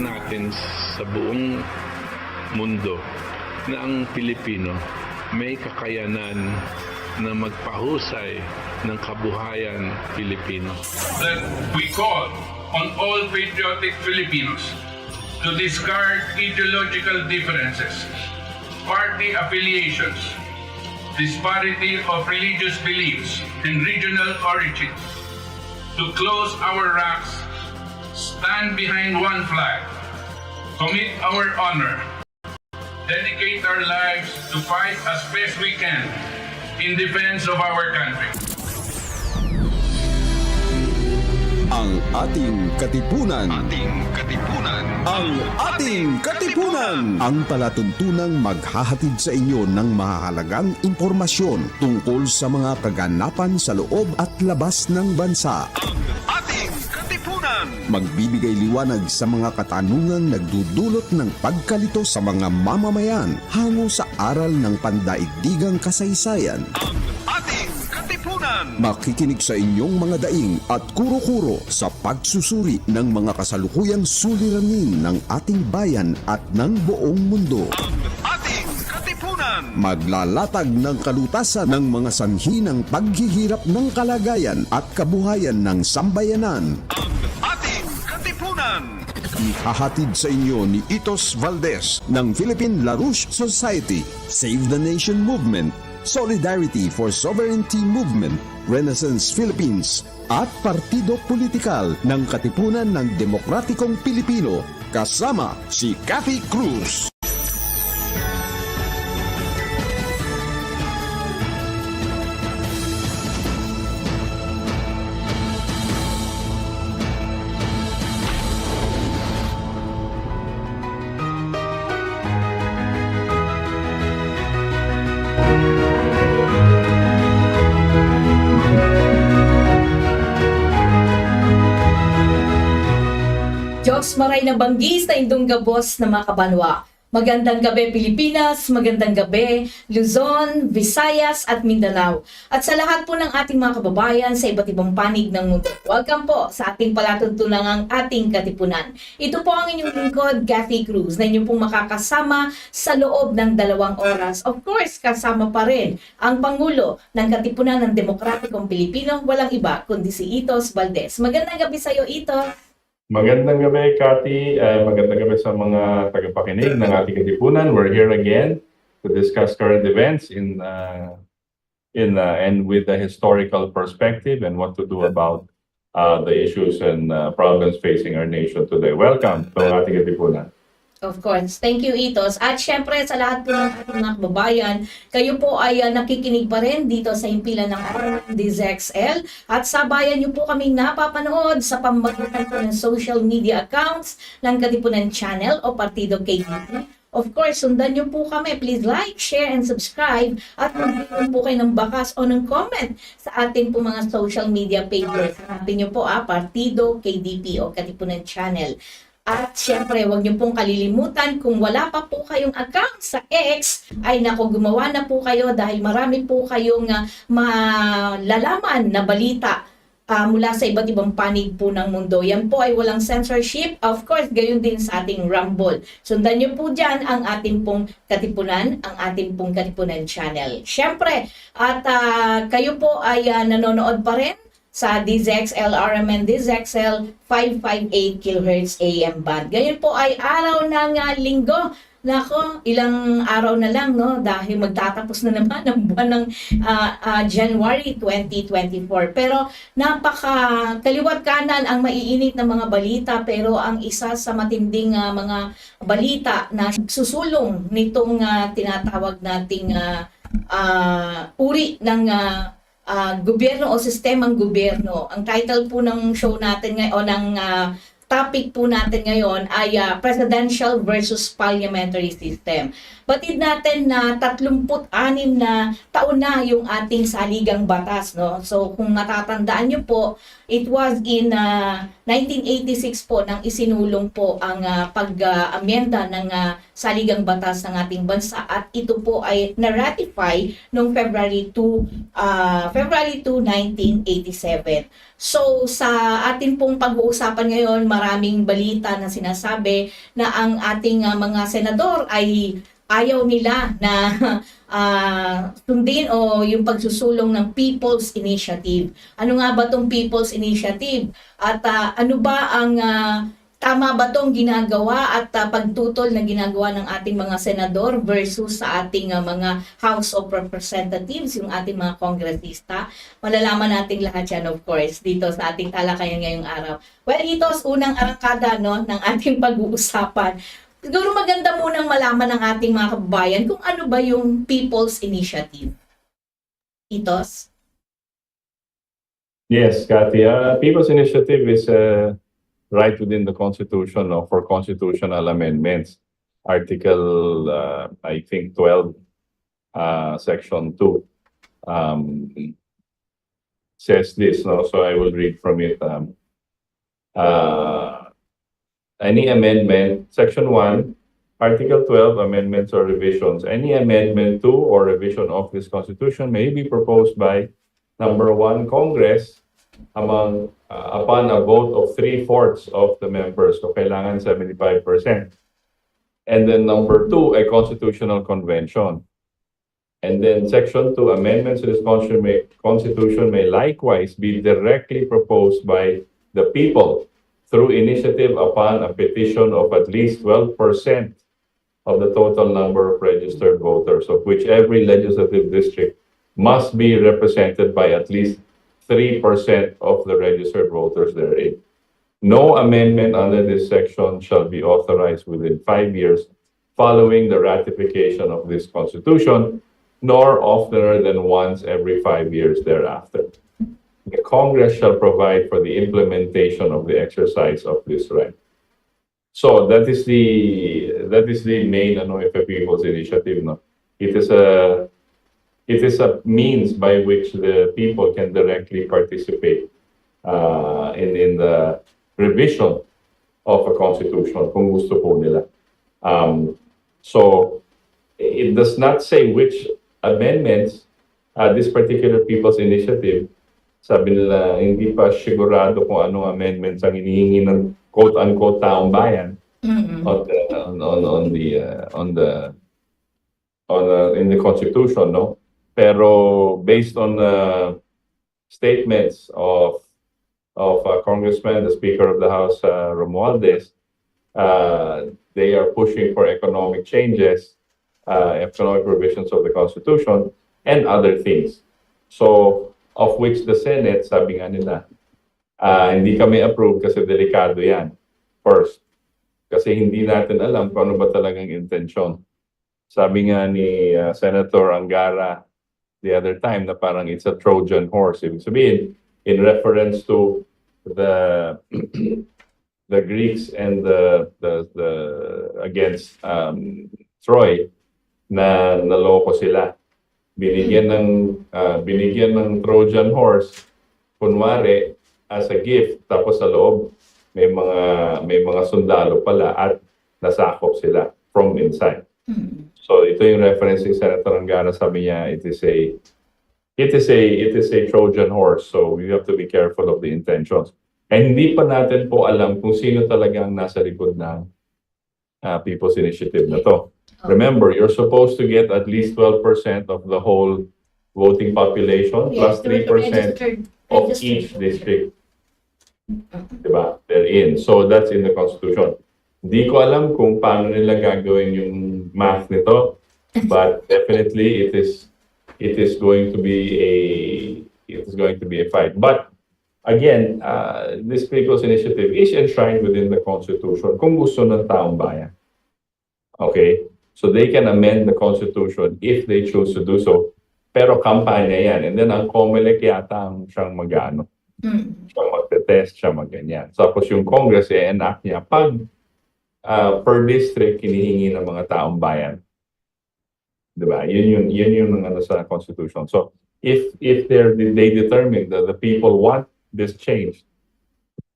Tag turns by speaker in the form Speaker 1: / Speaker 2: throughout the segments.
Speaker 1: natin sa buong mundo na ang Pilipino may kakayanan na magpahusay ng kabuhayan Pilipino.
Speaker 2: That we call on all patriotic Filipinos to discard ideological differences, party affiliations, disparity of religious beliefs and regional origins, to close our ranks, stand behind one flag, commit our honor, dedicate our lives to fight as best we can in defense of our country.
Speaker 3: Ang ating katipunan. Ang ating katipunan. Ang palatuntunang maghahatid sa inyo ng mahahalagang impormasyon tungkol sa mga kaganapan sa loob at labas ng bansa.
Speaker 4: Ang ating katipunan.
Speaker 3: Magbibigay liwanag sa mga katanungang nagdudulot ng pagkalito sa mga mamamayan hango sa aral ng pandaigdigang kasaysayan.
Speaker 4: Ang ating katipunan.
Speaker 3: Makikinig sa inyong mga daing at kuro-kuro sa pagsusuri ng mga kasalukuyang suliranin ng ating bayan at ng buong mundo.
Speaker 4: Ang ating katipunan.
Speaker 3: Maglalatag ng kalutasan ng mga sanhi ng paghihirap ng kalagayan at kabuhayan ng sambayanan.
Speaker 4: Ang ating katipunan.
Speaker 3: Ihahatid sa inyo ni Itos Valdes ng Philippine LaRouche Society, Save the Nation Movement, Solidarity for Sovereignty Movement, Renaissance Philippines, at Partido Politikal ng Katipunan ng Demokratikong Pilipino, kasama si Cathy Cruz.
Speaker 5: Diyos maray na banggis na indong gabos na mga kabanwa. Magandang gabi Pilipinas, magandang gabi Luzon, Visayas at Mindanao. At sa lahat po ng ating mga kababayan sa iba't ibang panig ng mundo. Welcome po sa ating palatuntunang ating katipunan. Ito po ang inyong lingkod, Cathy Cruz, na inyong pong makakasama sa loob ng 2 oras. Of course, kasama pa rin ang Pangulo ng Katipunan ng Demokratikong Pilipino, walang iba kundi si Itos Valdes. Magandang gabi sa iyo, Itos.
Speaker 6: Magandang gabi, Cathy. Magandang gabi sa mga tagapakinig ng ating katipunan. We're here again to discuss current events and with the historical perspective and what to do about the issues and problems facing our nation today. Welcome to ating katipunan.
Speaker 5: Of course. Thank you, Itos. At syempre, sa lahat po ng ating mga kababayan, kayo po ay nakikinig pa rin dito sa himpilan ng DZXL. At sabayan niyo po kaming napapanood sa pamamagitan po ng social media accounts ng Katipunan Channel o Partido KDP. Of course, sundan niyo po kami. Please like, share, and subscribe. At mag-iwan po kayo ng bakas o ng comment sa ating po mga social media pages. Hanapin niyo po Partido KDP o Katipunan Channel. At syempre, huwag niyo pong kalilimutan kung wala pa po kayong account sa X, ay nako, gumawa na po kayo dahil marami po kayong malalaman na balita mula sa iba't ibang panig po ng mundo. Yan po ay walang censorship. Of course, gayon din sa ating Rumble. Sundan niyo po dyan ang ating pong Katipunan, ang ating pong Katipunan Channel. Syempre, at kayo po ay nanonood pa rin sa DZXL RMN DZXL 558 kHz AM band. Ngayon po ay araw ng linggo. Nako, ilang araw na lang, no? Dahil magtatapos na naman ang buwan ng January 2024. Pero napaka kaliwat kanan ang maiinit na mga balita, pero ang isa sa matinding mga balita na susulong nitong tinatawag nating uri ng gobyerno o sistemang gobyerno. Ang title po ng show natin ngayon o ng topic po natin ngayon ay Presidential versus Parliamentary System. batid natin na 36 na taon na yung ating saligang batas, no? So kung matatandaan nyo po, it was in 1986 po nang isinulong po ang pag-amenda ng saligang batas ng ating bansa, at ito po ay na-ratify noong February 2, 1987. So sa atin pong pag-uusapan ngayon, maraming balita na sinasabi na ang ating mga senador ay ayaw nila na sundin o yung pagsusulong ng People's Initiative. Ano nga ba tong People's Initiative? At ano ba ang tama ba tong ginagawa at pagtutol na ginagawa ng ating mga senador versus sa ating mga House of Representatives, yung ating mga kongresista? Malalaman natin lahat yan, of course, dito sa ating talakayan ngayong araw. Well, ito unang arangkada, no, ng ating pag-uusapan. Siguro maganda munang malaman ng ating mga kababayan kung ano ba yung People's Initiative. Itos?
Speaker 6: Yes, Cathy. People's Initiative is right within the Constitution, no, for constitutional amendments. Article, I think, 12, Section 2, says this. No? So I will read from it. Any amendment, Section 1, Article 12, amendments or revisions. Any amendment to or revision of this Constitution may be proposed by, number 1, Congress, upon a vote of 3/4 of the members. So kailangan 75%. And then number 2, a constitutional convention. And then Section 2, amendments to this constitution may likewise be directly proposed by the people through initiative upon a petition of at least 12% of the total number of registered voters, of which every legislative district must be represented by at least 3% of the registered voters therein. No amendment under this section shall be authorized within 5 years following the ratification of this Constitution, nor oftener than once every 5 years thereafter. The Congress shall provide for the implementation of the exercise of this right. So that is the main if a People's Initiative. No? It is a means by which the people can directly participate in the revision of a constitution kung gusto po nila. So it does not say which amendments this particular People's Initiative. Sabi nila, hindi pa sigurado kung anong amendments ang hinihingi ng quote-unquote taong bayan in the Constitution, no? Pero based on statements of Congressman, the Speaker of the House, Valdes, they are pushing for economic changes, economic provisions of the Constitution, and other things. So, of which the Senate, sabi nga nila, hindi kami approve kasi delikado yan. First, kasi hindi natin alam kung ano ba talagang intensyon. Sabi nga ni Senator Angara the other time na parang it's a Trojan horse. Ibig sabihin, in reference to the Greeks and the against Troy na naloko sila. Binigyan ng Trojan horse kunwari as a gift, tapos sa loob may mga sundalo pala at nasakop sila from inside. So ito yung reference ni Senator Angara, sabi niya it is a Trojan horse, so we have to be careful of the intentions. And hindi pa natin po alam kung sino talagang nasa likod ng People's Initiative na to. Remember, you're supposed to get at least 12% of the whole voting population, plus 3% of each district. Diba? They're in. So that's in the Constitution. Hindi ko alam kung paano nila gagawin yung math nito, but definitely it is going to be a fight. But again, this People's Initiative is enshrined within the Constitution kung gusto ng taong bayan. Okay? So they can amend the Constitution if they choose to do so. Pero kampanya yan. And then ang COMELEC yata ang siyang mag-ano. Siyang magte-test, siya mag-ganyan. Tapos yung Congress enact niya pag per district hinihingi ng mga taong bayan 'Di ba? Yun yung ano sa constitution. So if they determine that the people want this change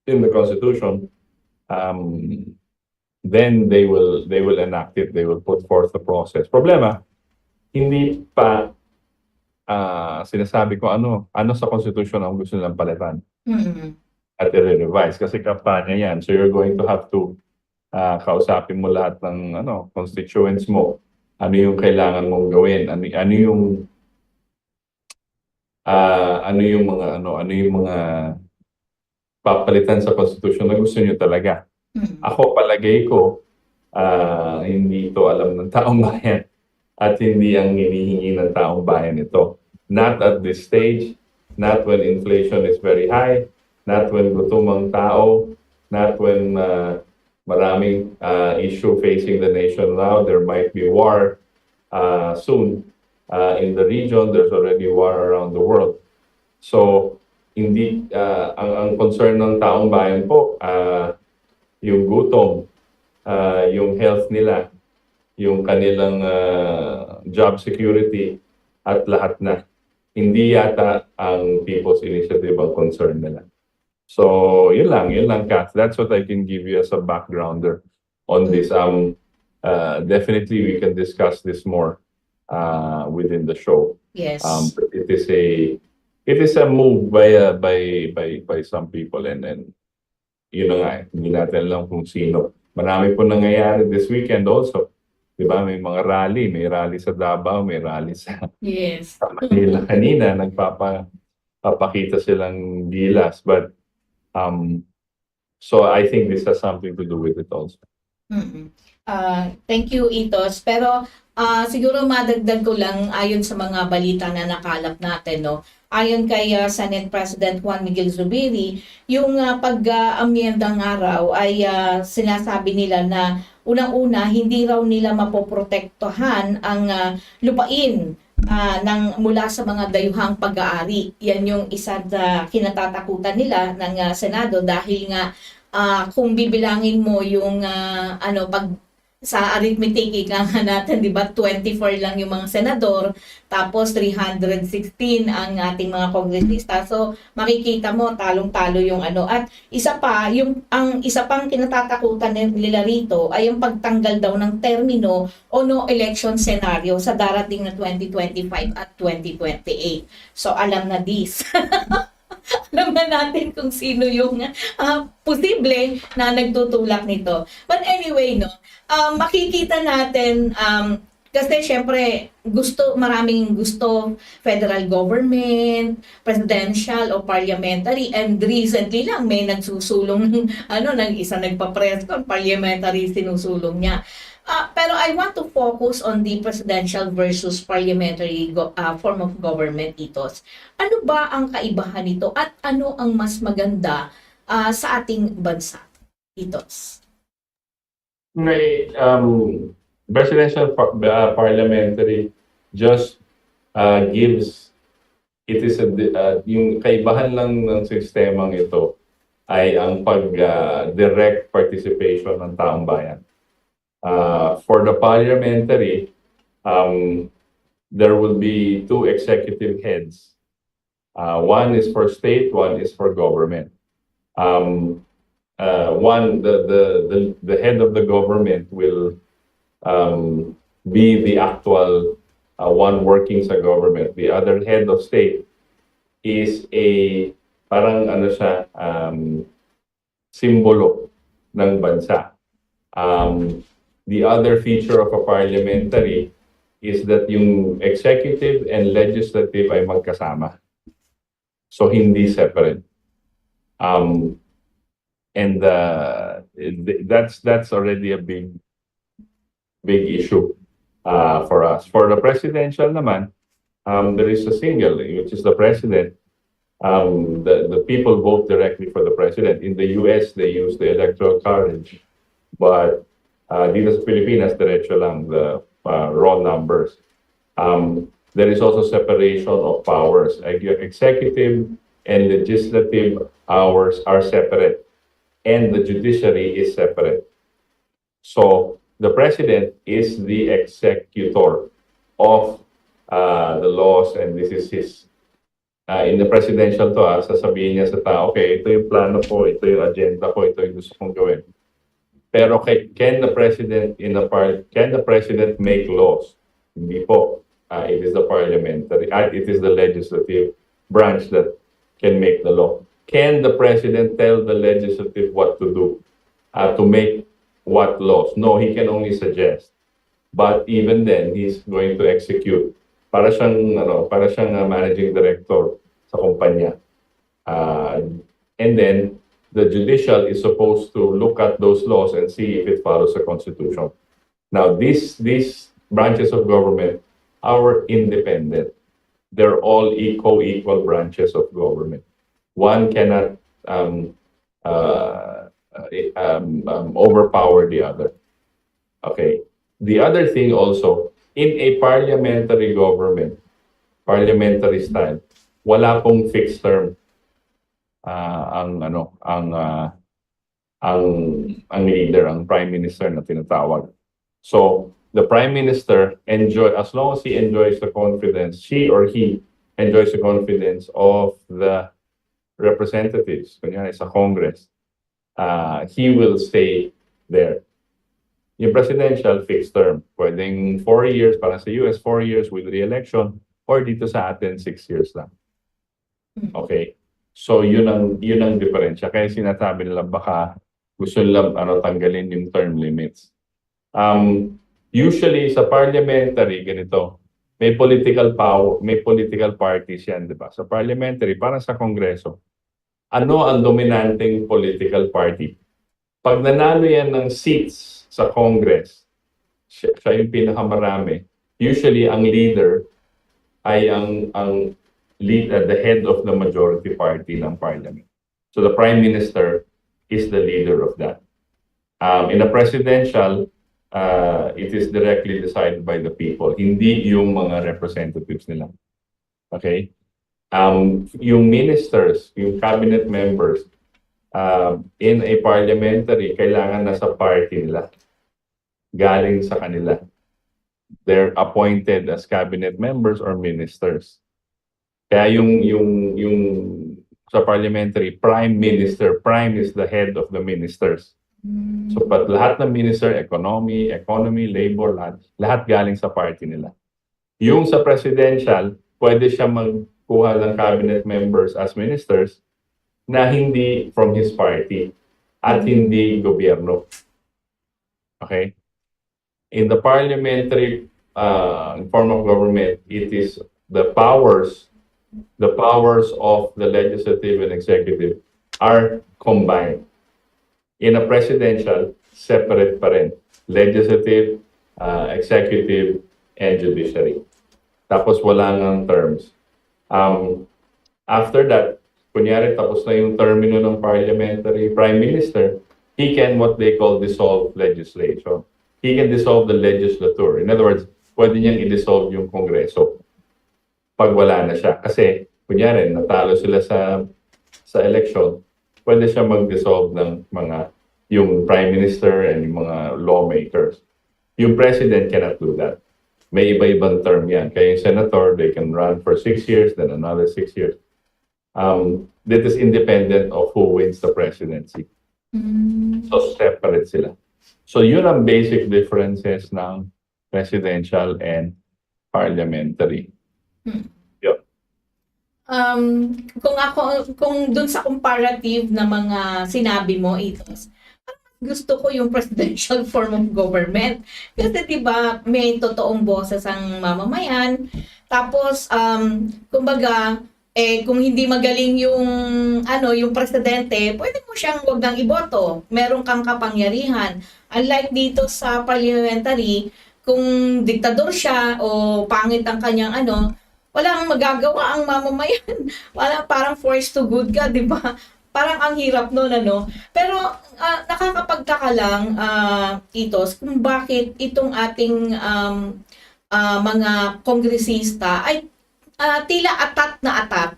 Speaker 6: in the constitution, um, then they will enact it. They will put forth the process. Problema, hindi pa sinasabi ko ano sa constitution ang gusto nilang palitan
Speaker 5: Mm.
Speaker 6: at i-revise kasi kampanya yan. So you're going to have to kausapin mo lahat ng constituents mo. Ano yung kailangan mong gawin? Ano yung mga papalitan sa constitution na gusto niyo talaga.
Speaker 5: Mm.
Speaker 6: Ako palagay ko hindi ito alam ng taong bayan at hindi ang hinihingi ng taong bayan ito. Not at this stage, not when inflation is very high, not when gutom ang tao, not when maraming issue facing the nation now. There might be war soon in the region. There's already war around the world. So, hindi ang concern ng taong bayan po yung gutom, yung health nila, yung kanilang job security at lahat na. Hindi yata ang People's Initiative ang concern nila. So, yun lang, Kath. That's what I can give you as a backgrounder on this. Definitely, we can discuss this more within the show.
Speaker 5: Yes.
Speaker 6: But it is a move by some people, and yun na nga, hindi natin alam kung sino. Marami po nangyayari this weekend also. Di ba? May mga rally. May rally sa Davao, may rally sa
Speaker 5: Yes.
Speaker 6: Manila kanina. Nagpapakita silang gilas. But, so I think this has something to do with it also.
Speaker 5: Mm-mm. Thank you, Itos. Pero siguro madagdag ko lang ayon sa mga balita na nakalap natin, no? Ayon kay Senate President Juan Miguel Zubiri, yung pag-amyenda nga raw ay sinasabi nila na unang-una hindi raw nila mapoprotektahan ang lupain mula sa mga dayuhang pag-aari. Yan yung isa na kinatatakutan nila ng Senado dahil nga kung bibilangin mo yung pag sa arithmetic ika nga natin, di ba, 24 lang yung mga senador, tapos 316 ang ating mga kongresista. So, makikita mo, talong-talo yung At isa pa, ang isa pang kinatatakutan nila rito ay yung pagtanggal daw ng termino o no election scenario sa darating na 2025 at 2028. So, alam na this. Alam na natin kung sino yung posible na nagtutulak nito. But anyway, no, makikita natin kasi syempre maraming gusto federal government, presidential o parliamentary, and recently lang may nagsusulong ng isa nagpa-press con, parliamentary sinusulong niya. Pero I want to focus on the presidential versus parliamentary form of government, Itos. Ano ba ang kaibahan nito at ano ang mas maganda sa ating bansa, Itos?
Speaker 6: May presidential parliamentary just gives yung kaibahan lang ng sistemang ito ay ang direct participation ng taong bayan. For the parliamentary, there will be two executive heads. One is for state, one is for government. The head of the government will be the actual one working sa government. The other head of state is parang simbolo ng bansa. The other feature of a parliamentary is that yung executive and legislative ay magkasama. So, hindi separate. And that's already a big issue for us. For the presidential naman, there is a single, which is the president. The people vote directly for the president. In the US, they use the electoral college. But dito sa Pilipinas, diretso lang the raw numbers. There is also separation of powers. Executive and legislative powers are separate, and the judiciary is separate. So the president is the executor of the laws, and this is his in the presidential to sasabihin niya sa tao, okay, ito yung plano ko, ito yung agenda ko, ito yung gusto kong gawin. Pero can the president make laws? Hindi po. It is the parliamentary, it is the legislative branch that can make the law. Can the president tell the legislative what to do, to make what laws? No, he can only suggest. But even then, he's going to execute. Para siyang managing director sa kumpanya. And then, the judicial is supposed to look at those laws and see if it follows the Constitution. Now, these branches of government are independent. They're all equal branches of government. One cannot overpower the other. Okay. The other thing also, in a parliamentary government, parliamentary style, wala pong fixed term ang leader, ang prime minister na tinatawag. So, the prime minister as long as he enjoys the confidence, she or he enjoys the confidence of the representatives, kunyari sa Congress, he will stay there. Yung presidential, fixed term. Pwedeng 4 years, para sa US, 4 years with re-election, or dito sa atin, 6 years lang. Okay? So, yun ang diferensya. Kaya sinasabi nila, baka gusto nila tanggalin yung term limits. Usually, sa parliamentary, ganito, may political power, may political parties yan, di ba? Sa parliamentary, parang sa Kongreso, ano ang dominanteng political party? Pag nanalo yan ng seats sa Congress, siya yung pinakamarami. Usually, ang leader ay the head of the majority party ng parliament. So the prime minister is the leader of that. In a presidential, it is directly decided by the people, hindi yung mga representatives nila. Okay? Yung ministers, yung cabinet members, in a parliamentary, kailangan nasa party nila. Galing sa kanila. They're appointed as cabinet members or ministers. Kaya yung sa parliamentary, prime minister, prime is the head of the ministers. So, but lahat ng minister, economy, labor, lahat galing sa party nila. Yung sa presidential, pwede siya magkuha ng cabinet members as ministers na hindi from his party at hindi gobyerno. Okay? In the parliamentary form of government, it is the powers of the legislative and executive are combined. In a presidential, separate pa rin. Legislative, executive, and judiciary. Tapos wala ngang terms. After that, kunyari tapos na yung termino ng parliamentary prime minister, he can what they call dissolve legislation. He can dissolve the legislature. In other words, pwede niyang i-dissolve yung Kongreso pag wala na siya. Kasi, kunyari, natalo sila sa election, pwede siya mag-dissolve ng yung prime minister and yung mga lawmakers. Yung president cannot do that. May iba-ibang term yan. Kaya yung senator, they can run for 6 years, then another 6 years. That is independent of who wins the presidency. So, separate sila. So, yun ang basic differences ng presidential and parliamentary. Yep.
Speaker 5: Kung dun sa comparative na mga sinabi mo, Itos, gusto ko yung presidential form of government. Kasi diba, may totoong boses ang mamamayan. Tapos, kumbaga, kung hindi magaling yung presidente, pwede mo siyang wag nang iboto. Meron kang kapangyarihan. Unlike dito sa parliamentary, kung diktador siya o pangit ang kanyang walang magagawa ang mamamayan. Parang forced to good ka, di ba? Parang ang hirap nun, Pero nakakapagtaka lang, Itos, kung bakit itong ating mga kongresista ay tila atat na atat.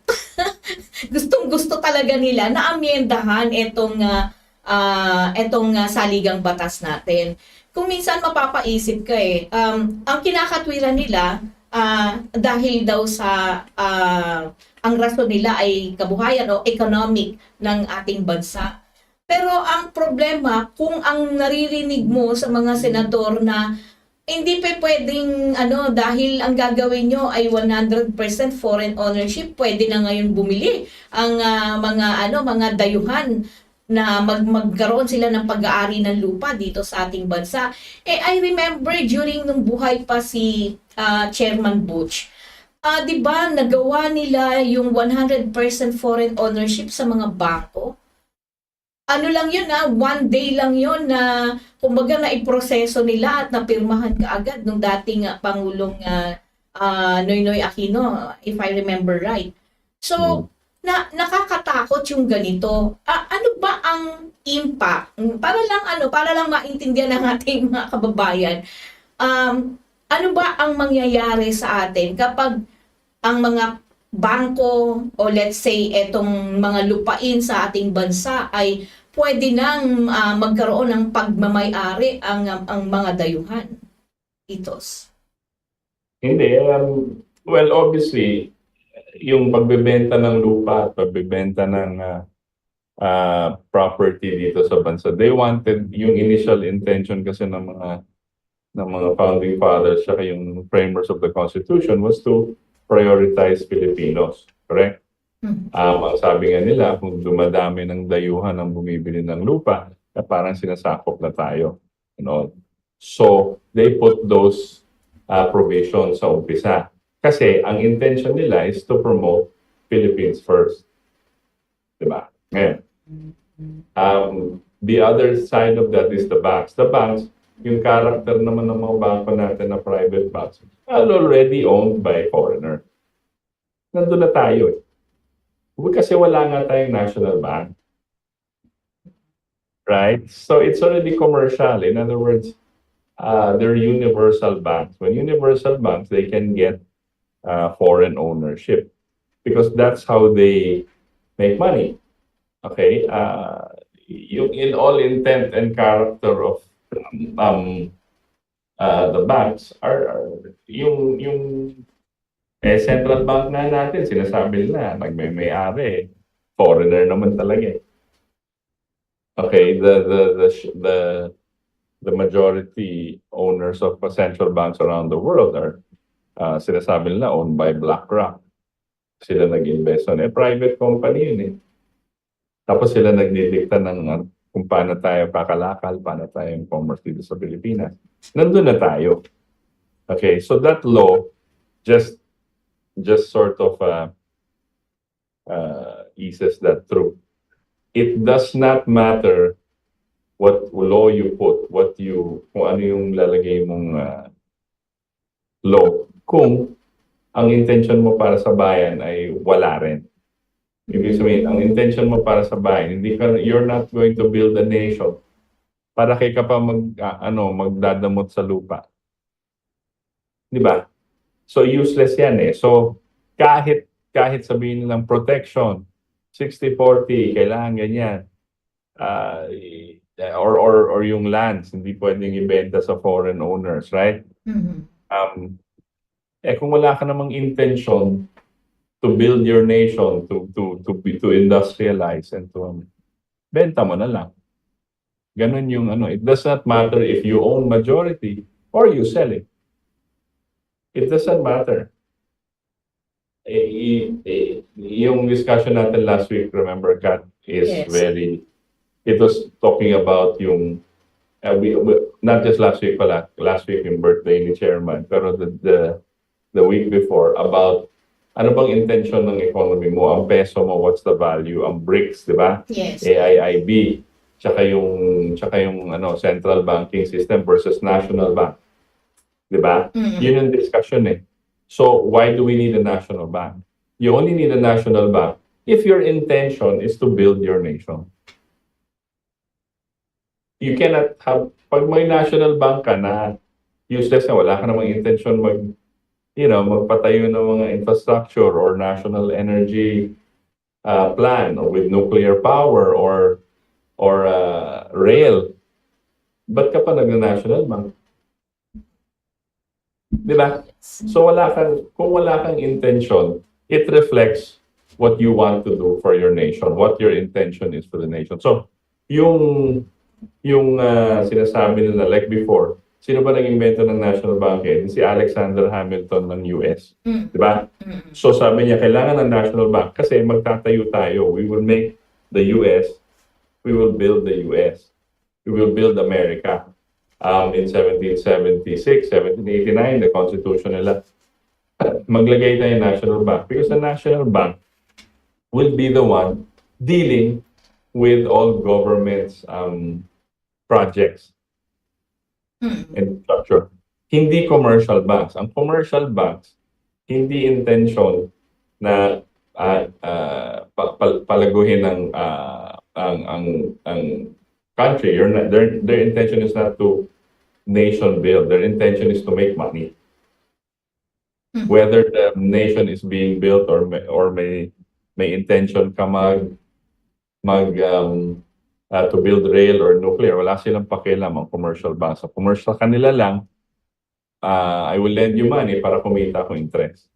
Speaker 5: Gustong-gusto talaga nila na amyendahan itong saligang batas natin. Kung minsan mapapaisip ka ang kinakatwiran nila dahil daw sa ang rason nila ay kabuhayan o economic ng ating bansa. Pero ang problema, kung ang naririnig mo sa mga senador na hindi pa pwedeng dahil ang gagawin nyo ay 100% foreign ownership, pwede na ngayon bumili ang mga dayuhan na magkaroon sila ng pag-aari ng lupa dito sa ating bansa. I remember during nung buhay pa si Chairman Butch, 'di ba nagawa nila yung 100% foreign ownership sa mga bangko? Ano lang yun one day lang yun na kumbaga na iproseso nila at napirmahan kaagad nung dating Pangulong Noynoy Aquino, if I remember right. So, nakakatakot yung ganito. Ano ba ang impact? Para lang maintindihan ng ating mga kababayan. Ano ba ang mangyayari sa atin kapag ang mga bangko o let's say etong mga lupain sa ating bansa ay pwede nang magkaroon ng pagmamay-ari ang mga dayuhan? Itos.
Speaker 6: Hindi. Well, obviously, yung pagbebenta ng lupa at pagbebenta ng property dito sa bansa, they wanted, yung initial intention kasi ng mga founding fathers at yung framers of the Constitution was to prioritize Filipinos, correct? Ang sabi nga nila, kung dumadami ng dayuhan ang bumibili ng lupa, parang sinasakop na tayo. So, they put those provisions sa umpisa. Kasi ang intention nila is to promote Philippines first. Diba? Ngayon, the other side of that is the banks. The banks, yung character naman ng mga bangko natin na private banks, are already owned by foreigner. Nandun na tayo eh. Kasi wala nga tayong national bank. Right? So it's already commercial. In other words, they're universal banks. When universal banks, they can get foreign ownership because that's how they make money. Okay? Yung in all intent and character of the banks are yung central bank na natin, sinasabi nila, nagmay-ari, foreigner naman talaga. Okay, the majority owners of central banks around the world are sinasabi nila owned by BlackRock. Sila nag-invest on private company yun eh. Tapos sila nagdidikta ng kung paano tayo kakalakal, paano tayo commerce dito sa Pilipinas. Nandun na tayo. Okay, so that law just sort of eases that through. It does not matter what law you put, kung ano yung lalagay mong law, kung ang intention mo para sa bayan ay wala rin. Ibig sabihin, ang intention mo para sa bayan, you're not going to build a nation para kay ka pa magdadamot sa lupa. Di ba? So useless yan eh. So kahit sabihin nilang protection, 60-40, kailangan ganyan. Or yung lands, hindi pwedeng ibenta sa foreign owners, right? Kung wala ka namang intention to build your nation, to industrialize and to benta mo na lang. Ganun yung it does not matter if you own majority or you sell it. It doesn't matter. Yung discussion natin last week, remember, Kat, is
Speaker 5: Yes.
Speaker 6: it was talking about yung, not just last week pala, last week yung birthday ni Chairman, pero the week before, about ano bang intention ng economy mo, ang peso mo, what's the value, ang BRICS, di ba?
Speaker 5: Yes.
Speaker 6: AIIB, tsaka yung central banking system versus national bank. Di ba? Yun yung discussion eh. So, why do we need a national bank? You only need a national bank if your intention is to build your nation. You cannot have, pag may national bank ka na, useless na, wala ka namang intention magpatayo ng mga infrastructure or national energy plan or with nuclear power or rail. Ba't ka pa nag-national bank? Di ba? So kung wala kang intention, it reflects what you want to do for your nation, what your intention is for the nation. So, yung sinasabi nila like before, sino ba nag-invento ng National Bank? Si Alexander Hamilton ng US. Di ba? So sabi niya, kailangan ng National Bank kasi magtatayo tayo. We will make the US, we will build the US. We will build America. In 1776, 1789, the Constitution nila, maglagay tayo ng National Bank because the National Bank will be the one dealing with all government's projects and structure. Hindi commercial banks. Ang commercial banks, hindi intention na palaguhin ang country. Their intention is not to nation build. Their intention is to make money. Whether the nation is being built or may intention ka to build rail or nuclear, wala silang pakialam ang commercial banks. Sa commercial kanila lang, I will lend you money para kumita ko interest.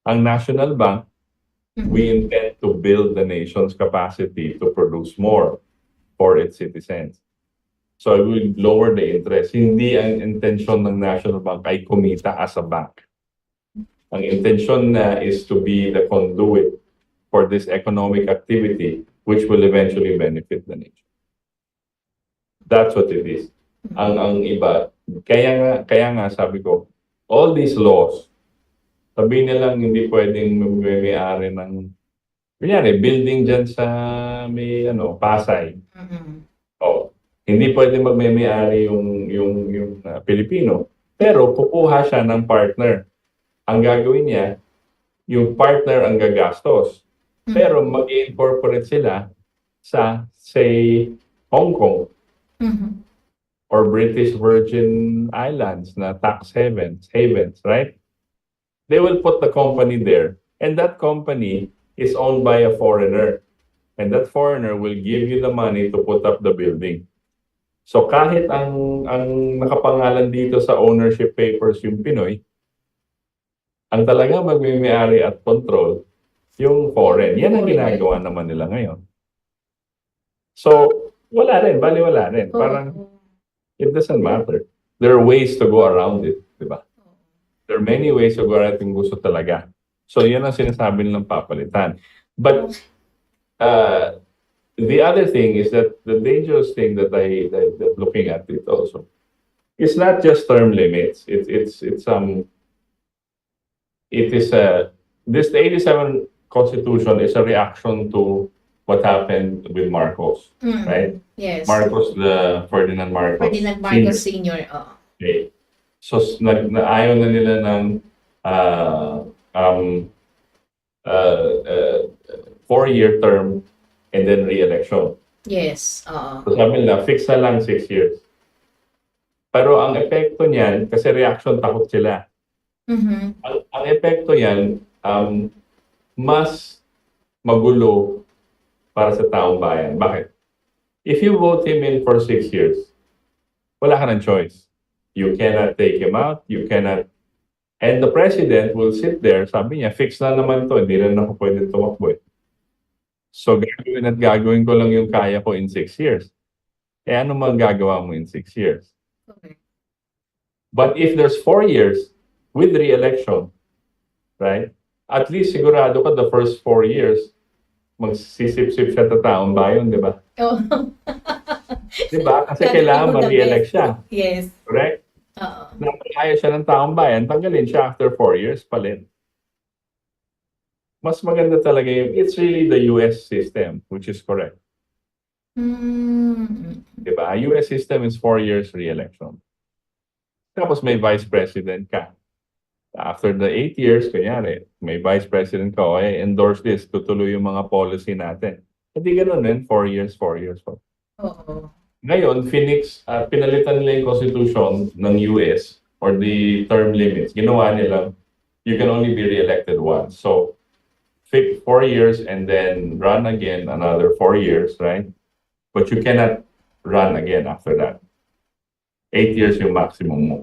Speaker 6: Ang National Bank, we intend to build the nation's capacity to produce more for its citizens. So I will lower the interest. Hindi ang intention ng National Bank ay kumita as a bank. Ang intention na is to be the conduit for this economic activity which will eventually benefit the nation. That's what it is. Ang iba, kaya nga sabi ko, all these laws, sabihin nilang hindi pwedeng may-ari ng, kunyari, building dyan sa may Pasay. Oh, hindi pwedeng magmay-ari yung Pilipino. Pero kukuha siya ng partner. Ang gagawin niya, yung partner ang gagastos. Pero mag-incorporate sila sa, say, Hong Kong or British Virgin Islands na tax havens, right? They will put the company there. And that company is owned by a foreigner. And that foreigner will give you the money to put up the building. So kahit ang nakapangalan dito sa ownership papers yung Pinoy, ang talagang magmimiyari at control yung foreign. Yan ang ginagawa naman nila ngayon. So, wala rin. Baliwala rin. Parang, it doesn't matter. There are ways to go around it. Diba? There are many ways to go around it kung gusto talaga. So, yan ang sinasabi nilang papalitan. But, the other thing is that the dangerous thing that that looking at it also, it's not just term limits. This 87 Constitution is a reaction to what happened with Marcos, right?
Speaker 5: Yes.
Speaker 6: Marcos, Ferdinand Marcos.
Speaker 5: Ferdinand Marcos Sr.
Speaker 6: Okay. So, ayaw na nila ng 4-year term and then re-election.
Speaker 5: Yes.
Speaker 6: So, sabi nila, fix na lang 6 years. Pero ang epekto niyan, kasi reaction takot sila. Ang epekto yan, mas magulo para sa taong bayan. Bakit? If you vote him in for 6 years, wala ka ng choice. You cannot take him out, you cannot... And the president will sit there, sabi niya, fix na naman to, hindi na ako pwede tumakbo. So gagawin ko lang yung kaya ko in 6 years. Eh ano magagawa mo in 6 years?
Speaker 5: Okay.
Speaker 6: But if there's 4 years, with re-election, right? At least sigurado ka the first 4 years, magsisip-sip siya sa taong bayan, di ba?
Speaker 5: Oh.
Speaker 6: Di ba? Kasi kailangan ma-re-elect siya.
Speaker 5: Yes.
Speaker 6: Correct? Nakakaya siya ng taong bayan, tanggalin siya after 4 years, palit. Mas maganda talaga yung, it's really the US system, which is correct. Di ba? US system is 4 years re-election. Tapos may vice president ka. After the 8 years, kunyari, may vice president ka, okay, endorse this, tutuloy yung mga policy natin. Hindi ganun din, 4 years.
Speaker 5: Oo.
Speaker 6: Ngayon, pinalitan nila yung constitution ng US or the term limits. Ginawa nila, you can only be re-elected once. So, 4 years and then run again another 4 years, right? But you cannot run again after that. 8 years yung maximum mo.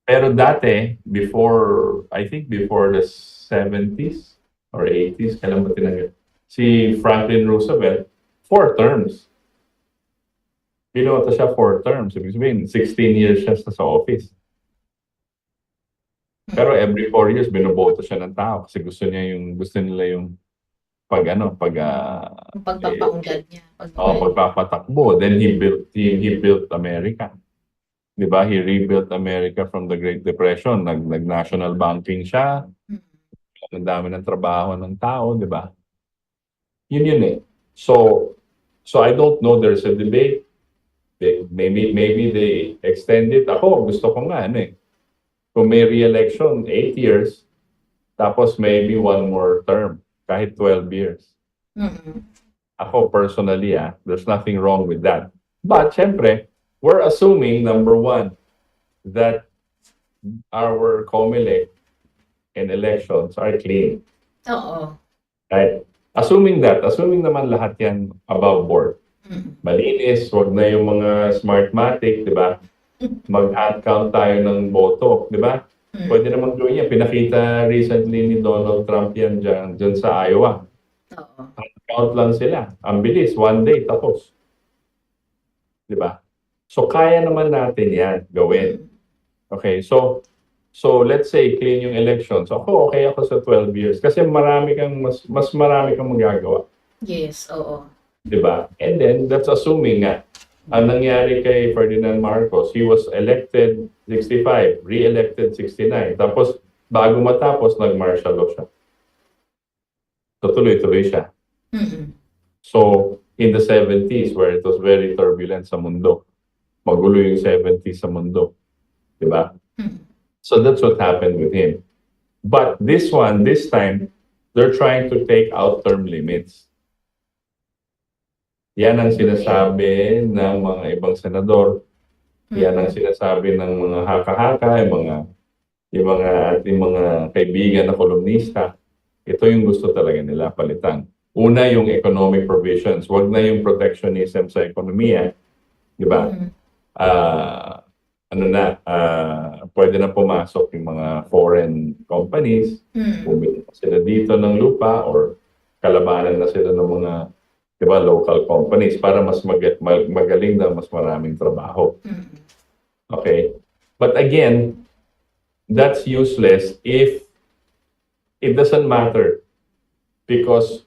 Speaker 6: Pero dati, before, I think before the 70s or 80s, kailan ba tinanggap? Si Franklin Roosevelt, 4 terms. Binoto siya 4 terms. Ibig sabihin, 16 years siya sa office. Pero every 4 years, binoboto siya ng tao kasi gusto nila yung
Speaker 5: Ang pagpapaunlad niya.
Speaker 6: pagpapatakbo. Then he built America. 'Di ba? He rebuilt America from the Great Depression. Nag-national banking siya. Ang dami ng trabaho ng tao, 'di ba? Yun eh. So I don't know, there's a debate. Maybe they extend it. Ako, gusto ko nga kung may re-election, 8 years, tapos maybe one more term, kahit 12 years. Ako personally, there's nothing wrong with that. But syempre, we're assuming, number one, that our COMELEC and elections are clean.
Speaker 5: Oo.
Speaker 6: Right? Assuming naman lahat yan above board. Malinis, wag na yung mga smartmatic, di ba? Mag-hand count tayo ng boto, di ba? Pwede naman gawin yan. Pinakita recently ni Donald Trump yan dyan sa Iowa.
Speaker 5: Oo.
Speaker 6: Hand count lang sila. Ang bilis, 1 day, tapos. Di ba? So, kaya naman natin yan gawin. Okay, so let's say clean yung elections. Okay ako sa 12 years kasi mas marami kang magagawa.
Speaker 5: Yes, oo.
Speaker 6: 'Di ba? And then that's assuming nga ang nangyari kay Ferdinand Marcos, he was elected 65, re-elected 69. Tapos bago matapos nag-martial law siya. So tuloy-tuloy siya. So in the 70s where it was very turbulent sa mundo, magulo yung 70s sa mundo. 'Di ba? So that's what happened with him. But this time, they're trying to take out term limits. Yan ang sinasabi ng mga ibang senador. Yan ang sinasabi ng mga haka-haka, yung mga ating mga kaibigan na kolumnista. Ito yung gusto talaga nila palitan. Una, yung economic provisions. Huwag na yung protectionism sa ekonomiya. Di ba? Pwede na pumasok yung mga foreign companies, bumili na sila dito ng lupa or kalabanan na sila ng mga local companies para mas magaling na mas maraming trabaho. Okay? But again, that's useless if it doesn't matter because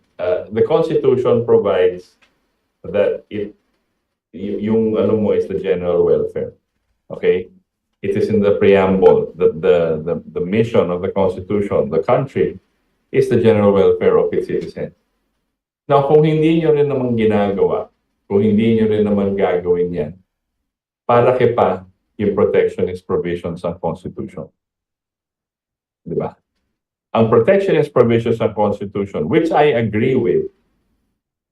Speaker 6: the Constitution provides that yung is the general welfare. Okay? It is in the preamble that the mission of the Constitution, the country, is the general welfare of its citizens. Now, kung hindi nyo rin naman ginagawa, kung hindi nyo rin naman gagawin yan, para pa yung protectionist provisions ng Constitution. Di ba? Ang protectionist provisions ng Constitution, which I agree with,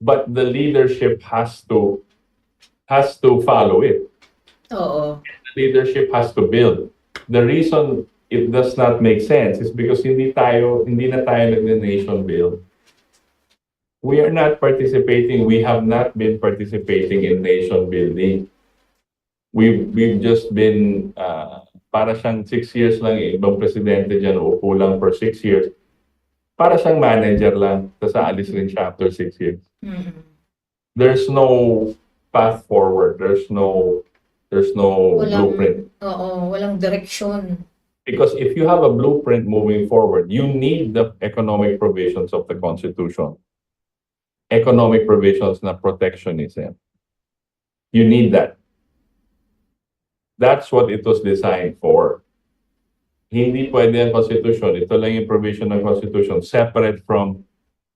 Speaker 6: but the leadership has to follow it.
Speaker 5: Oo.
Speaker 6: Leadership has to build. The reason it does not make sense is because hindi na tayo nag-nation build. We are not participating. We have not been participating in nation building. We've just been para siyang 6 years lang ibang presidente diyan upo lang for 6 years. Para siyang manager lang tapos aalis rin siya after 6 years. There's no path forward. There's no blueprint.
Speaker 5: Oo, walang direksyon.
Speaker 6: Because if you have a blueprint moving forward, you need the economic provisions of the Constitution. Economic provisions na protectionism. You need that. That's what it was designed for. Hindi pwede ang Constitution. Ito lang yung provision ng Constitution separate from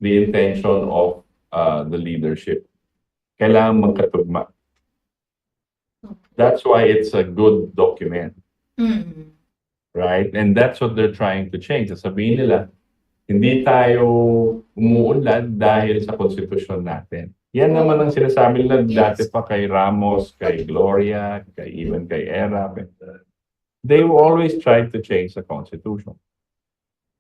Speaker 6: the intention of the leadership. Kailangan magkatugma. That's why it's a good document. Right? And that's what they're trying to change. Sabihin nila, hindi tayo umuunlad dahil sa konstitusyon natin. Yan naman ang sinasabi nila dati pa kay Ramos, kay Gloria, even kay Era. They always try to change the Constitution.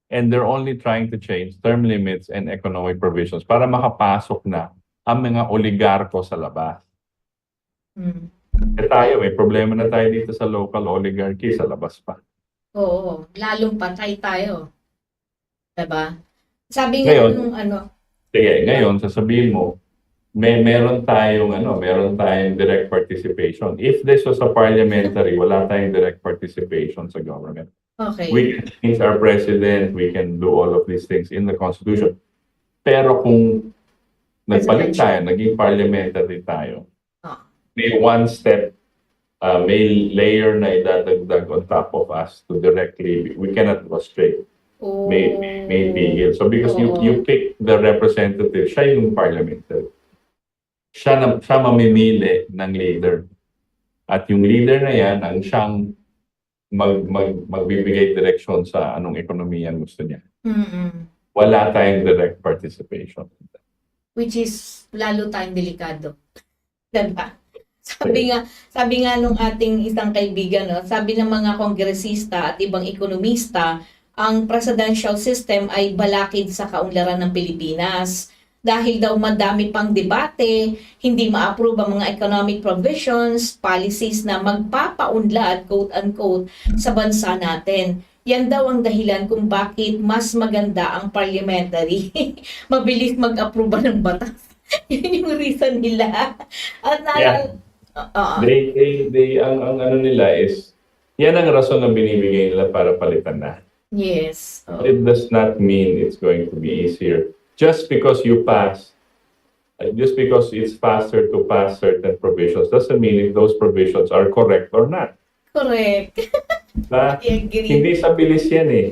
Speaker 6: And they're only trying to change term limits and economic provisions para makapasok na ang mga oligarko sa labas. Tayo, may problema na tayo dito sa local oligarchy sa labas pa.
Speaker 5: Oo, lalong patay tayo. Diba? Sabi nga
Speaker 6: Ngayon,
Speaker 5: nung ano,
Speaker 6: sige, ngayon sasabihin mo, meron tayong direct participation. If this was a parliamentary, wala tayong direct participation sa government.
Speaker 5: okay.
Speaker 6: We can change our president, we can do all of these things in the constitution. Pero kung nagpalit tayo, naging parliamentary tayo,
Speaker 5: Ah.
Speaker 6: may one step, may layer na idadagdag on top of us to directly, we cannot go straight.
Speaker 5: Oh.
Speaker 6: May tigil. So because you pick the representative, siya yung parliamentary. Siya mamimili ng leader. At yung leader na yan, ang siyang magbibigay direksyon sa anong ekonomiya gusto niya.
Speaker 5: Mm-mm.
Speaker 6: Wala tayong direct participation.
Speaker 5: Which is lalo tayong delikado. Diba? Sabi nga nung ating isang kaibigan, no, sabi ng mga kongresista at ibang ekonomista, ang presidential system ay balakid sa kaunlaran ng Pilipinas. Dahil daw madami pang debate, hindi ma-approve ang mga economic provisions, policies na magpapaunlad, quote-unquote, sa bansa natin. Yan daw ang dahilan kung bakit mas maganda ang parliamentary. Mabilis mag-approve ng batas. Yun yung reason nila. At
Speaker 6: Ang ano nila is, yan ang rason na binibigay nila para palitan na.
Speaker 5: yes.
Speaker 6: It does not mean it's going to be easier. Just because you pass, just because it's faster to pass certain provisions, doesn't mean if those provisions are correct or not.
Speaker 5: Correct.
Speaker 6: Na,
Speaker 5: I agree.
Speaker 6: hindi sa bilis yan eh.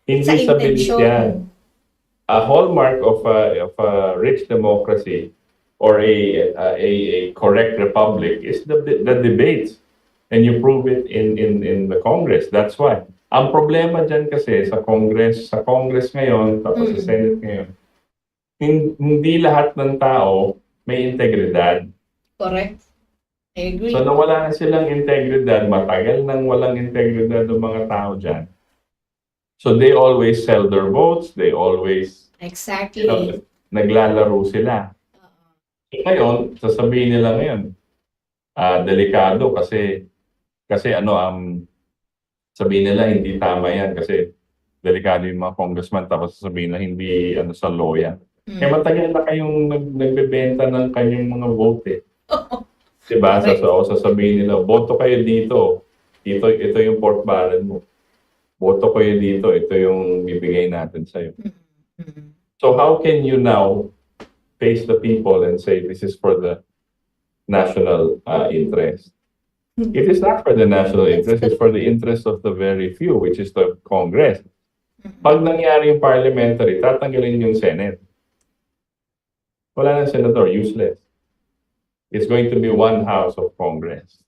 Speaker 6: Hindi sa bilis yan. A hallmark of a rich democracy or a correct republic is the debates, and you prove it in the Congress. That's why. Ang problema dyan kasi sa Congress ngayon, tapos sa Senate ngayon, hindi lahat ng tao may integridad.
Speaker 5: Correct. I agree.
Speaker 6: So nawala na silang integridad, matagal nang walang integridad ng mga tao dyan. So they always sell their votes, they always,
Speaker 5: Exactly.
Speaker 6: naglalaro sila. Ngayon, sasabihin nila ngayon, delikado kasi sabihin nila hindi tama yan kasi delikado yung mga congressman, tapos sabihin na hindi sa law yan. Kaya matagal na kayong nagbebenta ng kanyang mga vote eh. Diba? Sasabihin nila, boto kayo dito. Ito yung pork barrel mo. Boto kayo dito. Ito yung bibigay natin sa'yo. So how can you now face the people and say this is for the national interest? It is not for the national interest, it's for the interest of the very few, which is the Congress. Pag nangyari yung parliamentary, tatanggalin yung Senate. Wala nang senador, useless. It's going to be one house of Congress.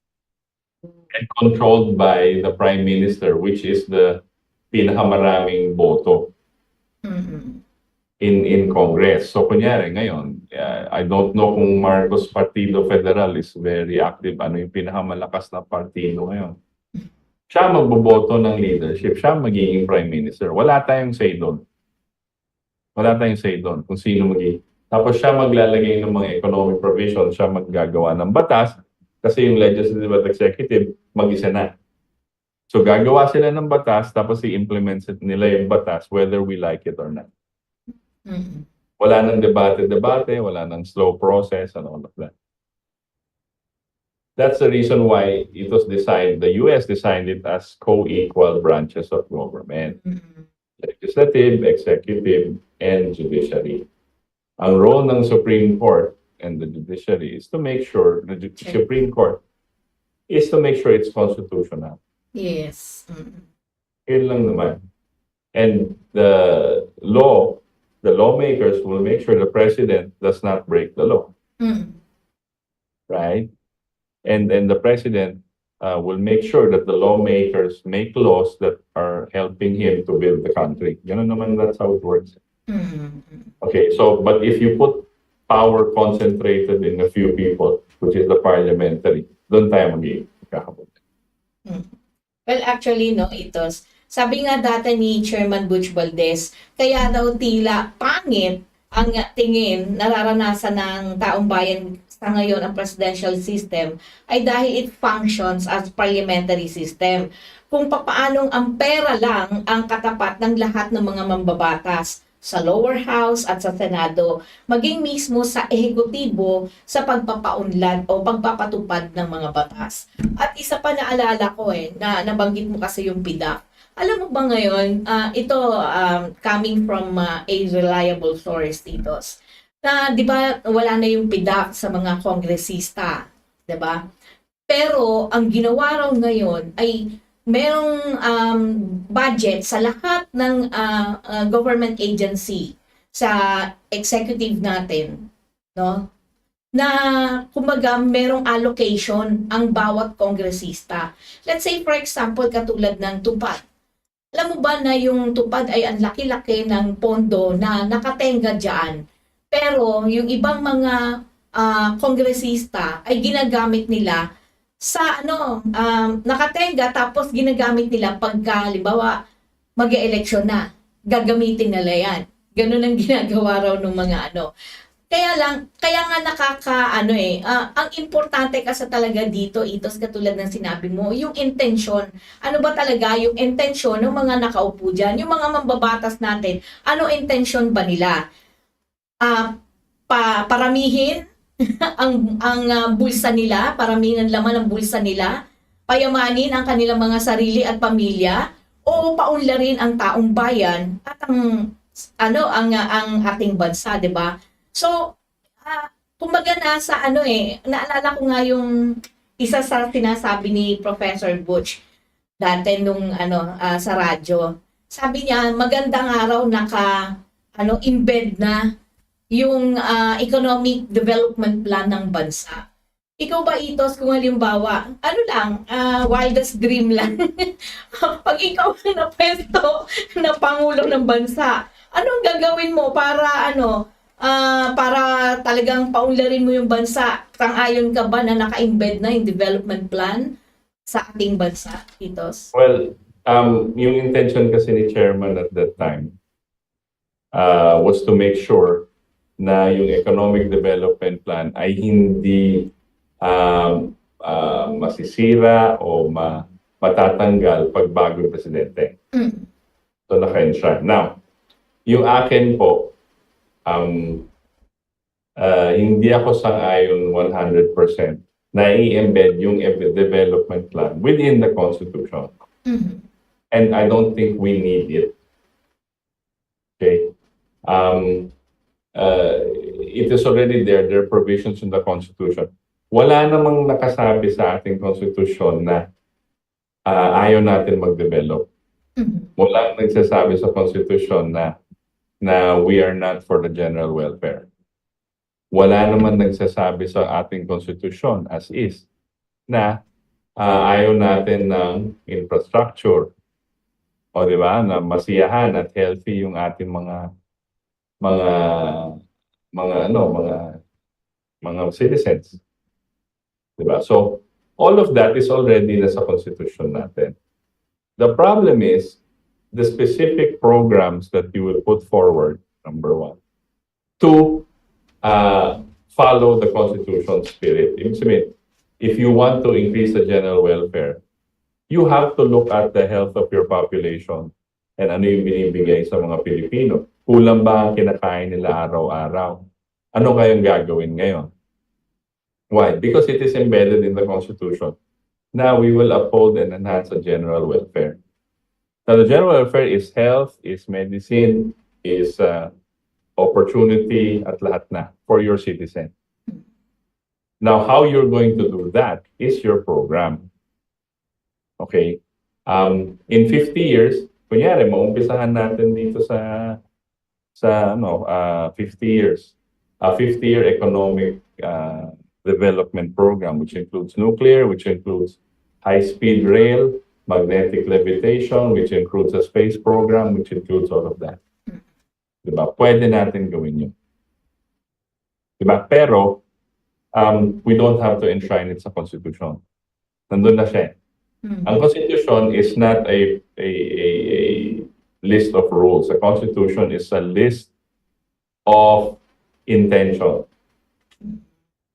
Speaker 6: And controlled by the Prime Minister, which is the pinakamaraming boto in Congress. So kunyari ngayon, I don't know kung Marcos Partido Federal is very active. Ano yung pinakamalakas na partido ngayon? Siya magboboto ng leadership. Siya magiging Prime Minister. Wala tayong say doon. Wala tayong say doon kung sino magiging. Tapos siya maglalagay ng mga economic provisions. Siya maggagawa ng batas kasi yung legislative at executive mag-isa na. So gagawa sila ng batas tapos i-implement nila yung batas whether we like it or not. Wala nang debate, wala nang slow process and all of that. That's the reason why it was designed, the US designed it as co-equal branches of government. Legislative, executive, and judiciary. Ang role ng Supreme Court and the judiciary is to make sure, the Supreme Court is to make sure it's constitutional.
Speaker 5: Yes.
Speaker 6: Yun lang naman. And the lawmakers will make sure the president does not break the law. Right? And then the president will make sure that the lawmakers make laws that are helping him to build the country. Ganun naman, that's how it works. Okay, so, but if you put power concentrated in a few people, which is the parliamentary, doon tayo magkakabot.
Speaker 5: Well, actually, no, sabi nga dati ni Chairman Butch Valdes, kaya daw tila pangit ang tingin, nararanasan ng taong bayan sa ngayon ang presidential system ay dahil it functions as parliamentary system. kung papaanong ang pera lang ang katapat ng lahat ng mga mambabatas sa lower house at sa Senado, maging mismo sa ehekutibo sa pagpapaunlad o pagpapatupad ng mga batas. At isa pa naalala ko na nabanggit mo kasi yung PIDAC. Alam mo ba ngayon, ito coming from a reliable source, Titos, na di ba wala na yung PIDAC sa mga kongresista, di ba? Pero ang ginawa raw ngayon ay merong budget sa lahat ng government agency sa executive natin, no? Na kumbaga merong allocation ang bawat kongresista. Let's say for example katulad ng tupad. Alam mo ba na yung tupad ay ang laki-laki ng pondo na nakatenga diyan. Pero yung ibang mga kongresista ay ginagamit nila sa nakatenga tapos ginagamit nila pagka halimbawa mag-e-eleksyon na, gagamitin nila yan. Ganun ang ginagawa raw ng mga Kaya nga ang importante kasi talaga dito, Itos, katulad ng sinabi mo, yung intention. Ano ba talaga yung intention ng mga nakaupo dyan? Yung mga mambabatas natin, ano intention ba nila? Paramihin ang bulsa nila, paramihin ang laman ng bulsa nila, payamanin ang kanilang mga sarili at pamilya, o paunlarin ang taong bayan at ang ating bansa, 'di ba? So, kumbaga naalala ko nga yung isa sa sinasabi ni Professor Butch dati nung sa radyo. Sabi niya, magandang araw embed na yung economic development plan ng bansa. Ikaw ba, Itos, kung halimbawa, wildest dream lang, pag ikaw ang napwesto na Pangulo ng bansa, anong gagawin mo para para talagang paunlarin mo yung bansa? Sang-ayon ka ba na naka-embed na yung development plan sa ating bansa, Itos?
Speaker 6: Well, yung intention kasi ni Chairman at that time was to make sure na yung economic development plan ay hindi masisira o matatanggal pag bago yung presidente. So, naka-ensure. Now, yung akin po, hindi ako sang-ayon 100% na i-embed yung development plan within the Constitution. And I don't think we need it. Okay? It is already there. There are provisions in the Constitution. Wala namang nakasabi sa ating Constitution na ayaw natin mag-develop. Wala nagsasabi sa Constitution na we are not for the general welfare. Wala naman nagsasabi sa ating Constitution as is na ayaw natin ng infrastructure o di ba na masiyahan at healthy yung ating mga citizens. Diba? So, all of that is already nasa Constitution natin. The problem is the specific programs that you will put forward, number one, to follow the Constitution spirit. Ibig sabihin, if you want to increase the general welfare, you have to look at the health of your population and ano yung binibigay sa mga Pilipino. Kulang ba ang kinakain nila araw-araw? Ano kayang gagawin ngayon? Why? Because it is embedded in the Constitution. Now, we will uphold and enhance the general welfare. Now, the general welfare is health, is medicine, is opportunity at lahat na for your citizen. Now, how you're going to do that is your program. Okay? In 50 years, kunyari, maumpisahan natin dito sa 50 years. A 50-year economic development program, which includes nuclear, which includes high-speed rail, magnetic levitation, which includes a space program, which includes all of that. Diba? Pwede natin gawin yun. Diba? Pero, we don't have to enshrine it sa Constitution. Nandun na siya. Ang Constitution is not a list of rules. A Constitution is a list of intention.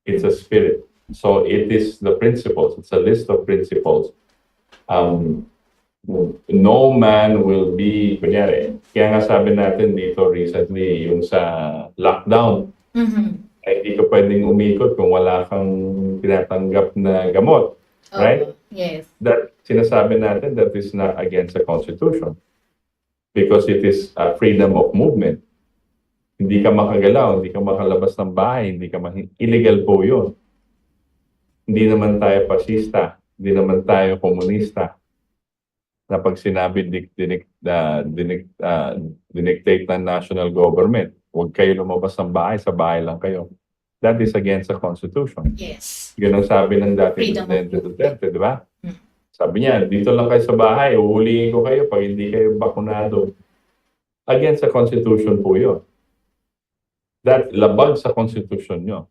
Speaker 6: It's a spirit. So it is the principles. It's a list of principles no man will be, kunyari, kaya nga sabi natin dito recently, yung sa lockdown, ay hindi ka pwedeng umikot kung wala kang tinatanggap na gamot. Right?
Speaker 5: Yes.
Speaker 6: That sinasabi natin that is not against the Constitution because it is freedom of movement. Hindi ka makagalaw, hindi ka makalabas ng bahay, illegal po yun. Hindi naman tayo pasista, hindi naman tayo komunista. Na pag sinabi dinictate ng national government, huwag kayo lumabas ng bahay, sa bahay lang kayo. That is against the Constitution.
Speaker 5: Yes.
Speaker 6: Yun ang sabi ng dating
Speaker 5: Freedom of
Speaker 6: Presidente Duterte, di ba? Sabi niya, dito lang kayo sa bahay, uhulihin ko kayo pag hindi kayo bakunado. Against the Constitution po yun. That labag sa Constitution nyo.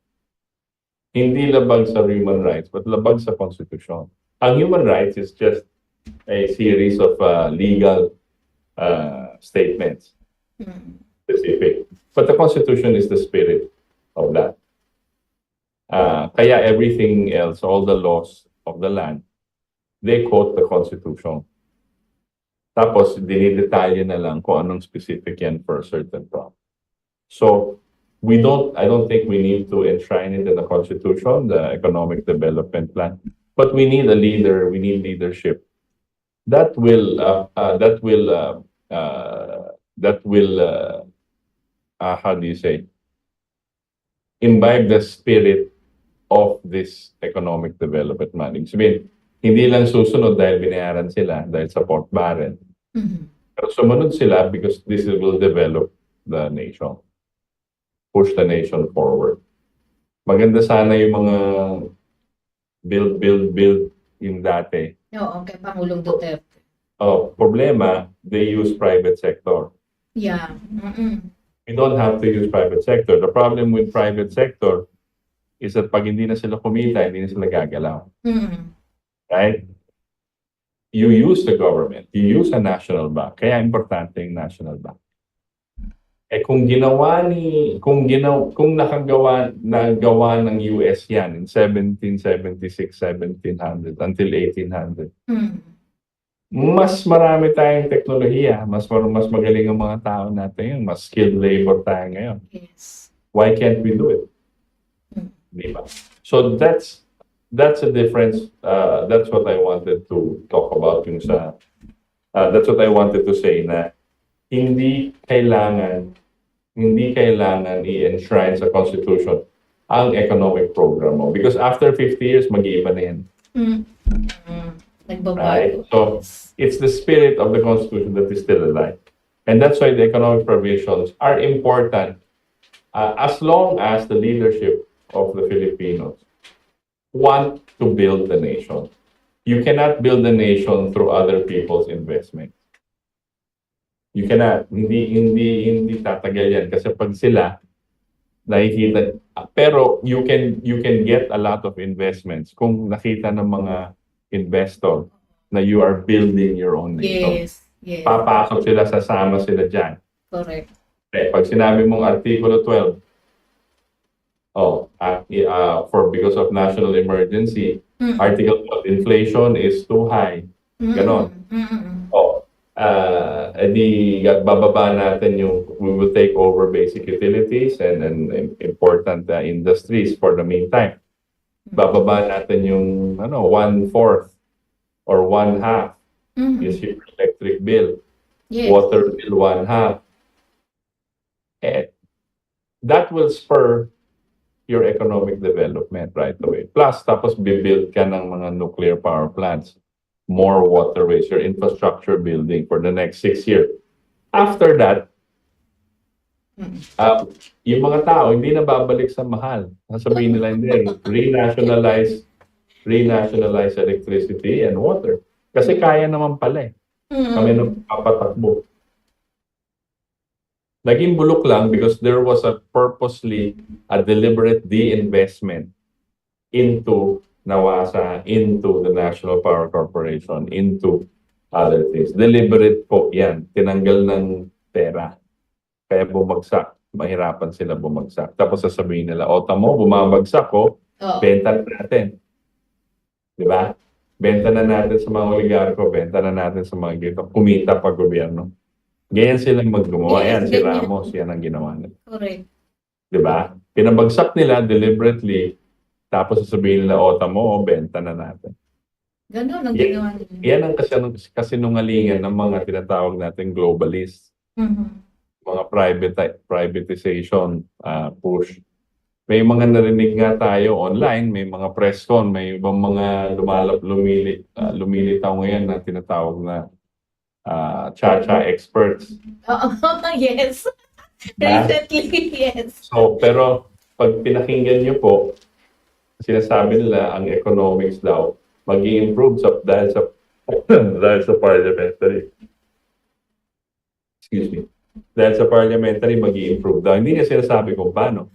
Speaker 6: Hindi labag sa human rights, but labag sa Constitution. Ang human rights is just a series of legal statements, specific. But the Constitution is the spirit of that. Kaya everything else, all the laws of the land, they quote the Constitution. Tapos, dinidetalye na lang kung anong specific yan for a certain problem. So, I don't think we need to enshrine it in the Constitution, the Economic Development Plan. But we need a leader, we need leadership. That will how do you say, imbibe the spirit of this economic development plan. Ibig sabihin, hindi lang susunod dahil binayaran sila, dahil sa pork barrel. Pero sumunod sila because this will develop the nation. Push the nation forward. Maganda sana yung mga build yung dati.
Speaker 5: Oo, kay Pangulong Duterte.
Speaker 6: Problema, they use private sector.
Speaker 5: Yeah.
Speaker 6: We don't have to use private sector. The problem with private sector is that pag hindi na sila kumita, hindi na sila gagalaw. Right? You use the government. You use a national bank. Kaya importante yung national bank. Kung nagawa ng US yan in 1776, 1700 until 1800. Mas marami tayong teknolohiya, mas magaling ang mga tao natin, mas skilled labor tayo ngayon.
Speaker 5: Yes.
Speaker 6: Why can't we do it? Diba? So that's a difference. That's what I wanted to talk about yung sa that's what I wanted to say na hindi kailangan i-enshrine sa Constitution ang economic program mo because after 50 years mag-iiba na yan. Right? So it's the spirit of the Constitution that is still alive. And that's why the economic provisions are important as long as the leadership of the Filipinos want to build the nation. You cannot build the nation through other people's investment. You cannot. Hindi tatagal yan kasi pag sila nakikita, pero you can get a lot of investments kung nakita ng mga investor na you are building your own nation.
Speaker 5: Yes. Yes.
Speaker 6: Papasok sila, sasama sila dyan.
Speaker 5: Correct.
Speaker 6: Pag sinabi mong Artikulo 12, because of national emergency, Article 12, inflation is too high. Ganon. Bababa natin we will take over basic utilities and important industries for the meantime. Bababa natin yung 1/4 or 1/2 is your electric bill.
Speaker 5: Yes.
Speaker 6: Water bill 1/2. That will spur your economic development right away. Plus, tapos bibuild ka ng mga nuclear power plants, more waterways, your infrastructure building for the next 6 years. After that, yung mga tao hindi na babalik sa mahal. Sasabihin nila hindi, renationalize electricity and water. Kasi kaya naman pala eh. Kami nung papatakbo. Naging bulok lang because there was a deliberate de-investment into NAWASA, into the National Power Corporation, into other things. Deliberate po yan. Tinanggal ng pera. Kaya bumagsak. Mahirapan sila bumagsak. Tapos sasabihin nila, tamo, bumabagsak ko, benta natin. Diba? Benta na natin sa mga oligarko, benta na natin sa mga gito, kumita pa gobyerno. Ganyan silang maggumawa.
Speaker 5: Yes,
Speaker 6: Yan, si
Speaker 5: ganyan.
Speaker 6: Ramos, yan ang ginawa nila.
Speaker 5: Correct.
Speaker 6: Di ba? Pinabagsak nila deliberately, tapos sasabihin nila, mo, benta na natin.
Speaker 5: Ganon ang
Speaker 6: Yan,
Speaker 5: ginawa nila.
Speaker 6: yan ang kasinungalingan ng mga tinatawag natin globalists.
Speaker 5: Mhm.
Speaker 6: Mga privatization push. May mga narinig nga tayo online, may mga press con, may ibang mga lumilitaw ngayon na tinatawag na cha-cha experts.
Speaker 5: Oo, yes.
Speaker 6: Na?
Speaker 5: Recently, yes.
Speaker 6: So, pero pag pinakinggan nyo po, sinasabi nila ang economics daw mag-i-improve dahil sa dahil sa parliamentary. Excuse me. Dahil sa parliamentary mag-i-improve daw. Hindi niya sinasabi kung paano.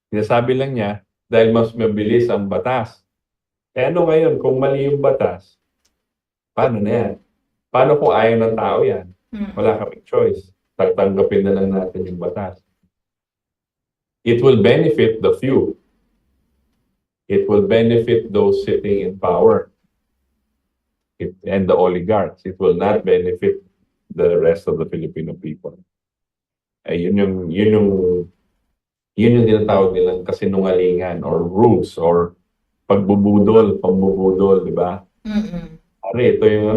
Speaker 6: Sinasabi lang niya dahil mas mabilis ang batas. Eh ano ngayon, kung mali yung batas, paano na yan? Paano kung ayaw ng tao yan? Wala kaming choice. Tatanggapin na lang natin yung batas. It will benefit the few. It will benefit those sitting in power and the oligarchs. It will not benefit the rest of the Filipino people. Yun yung tinatawag nilang kasinungalingan or rules or pambubudol, di ba? Ari, ito yung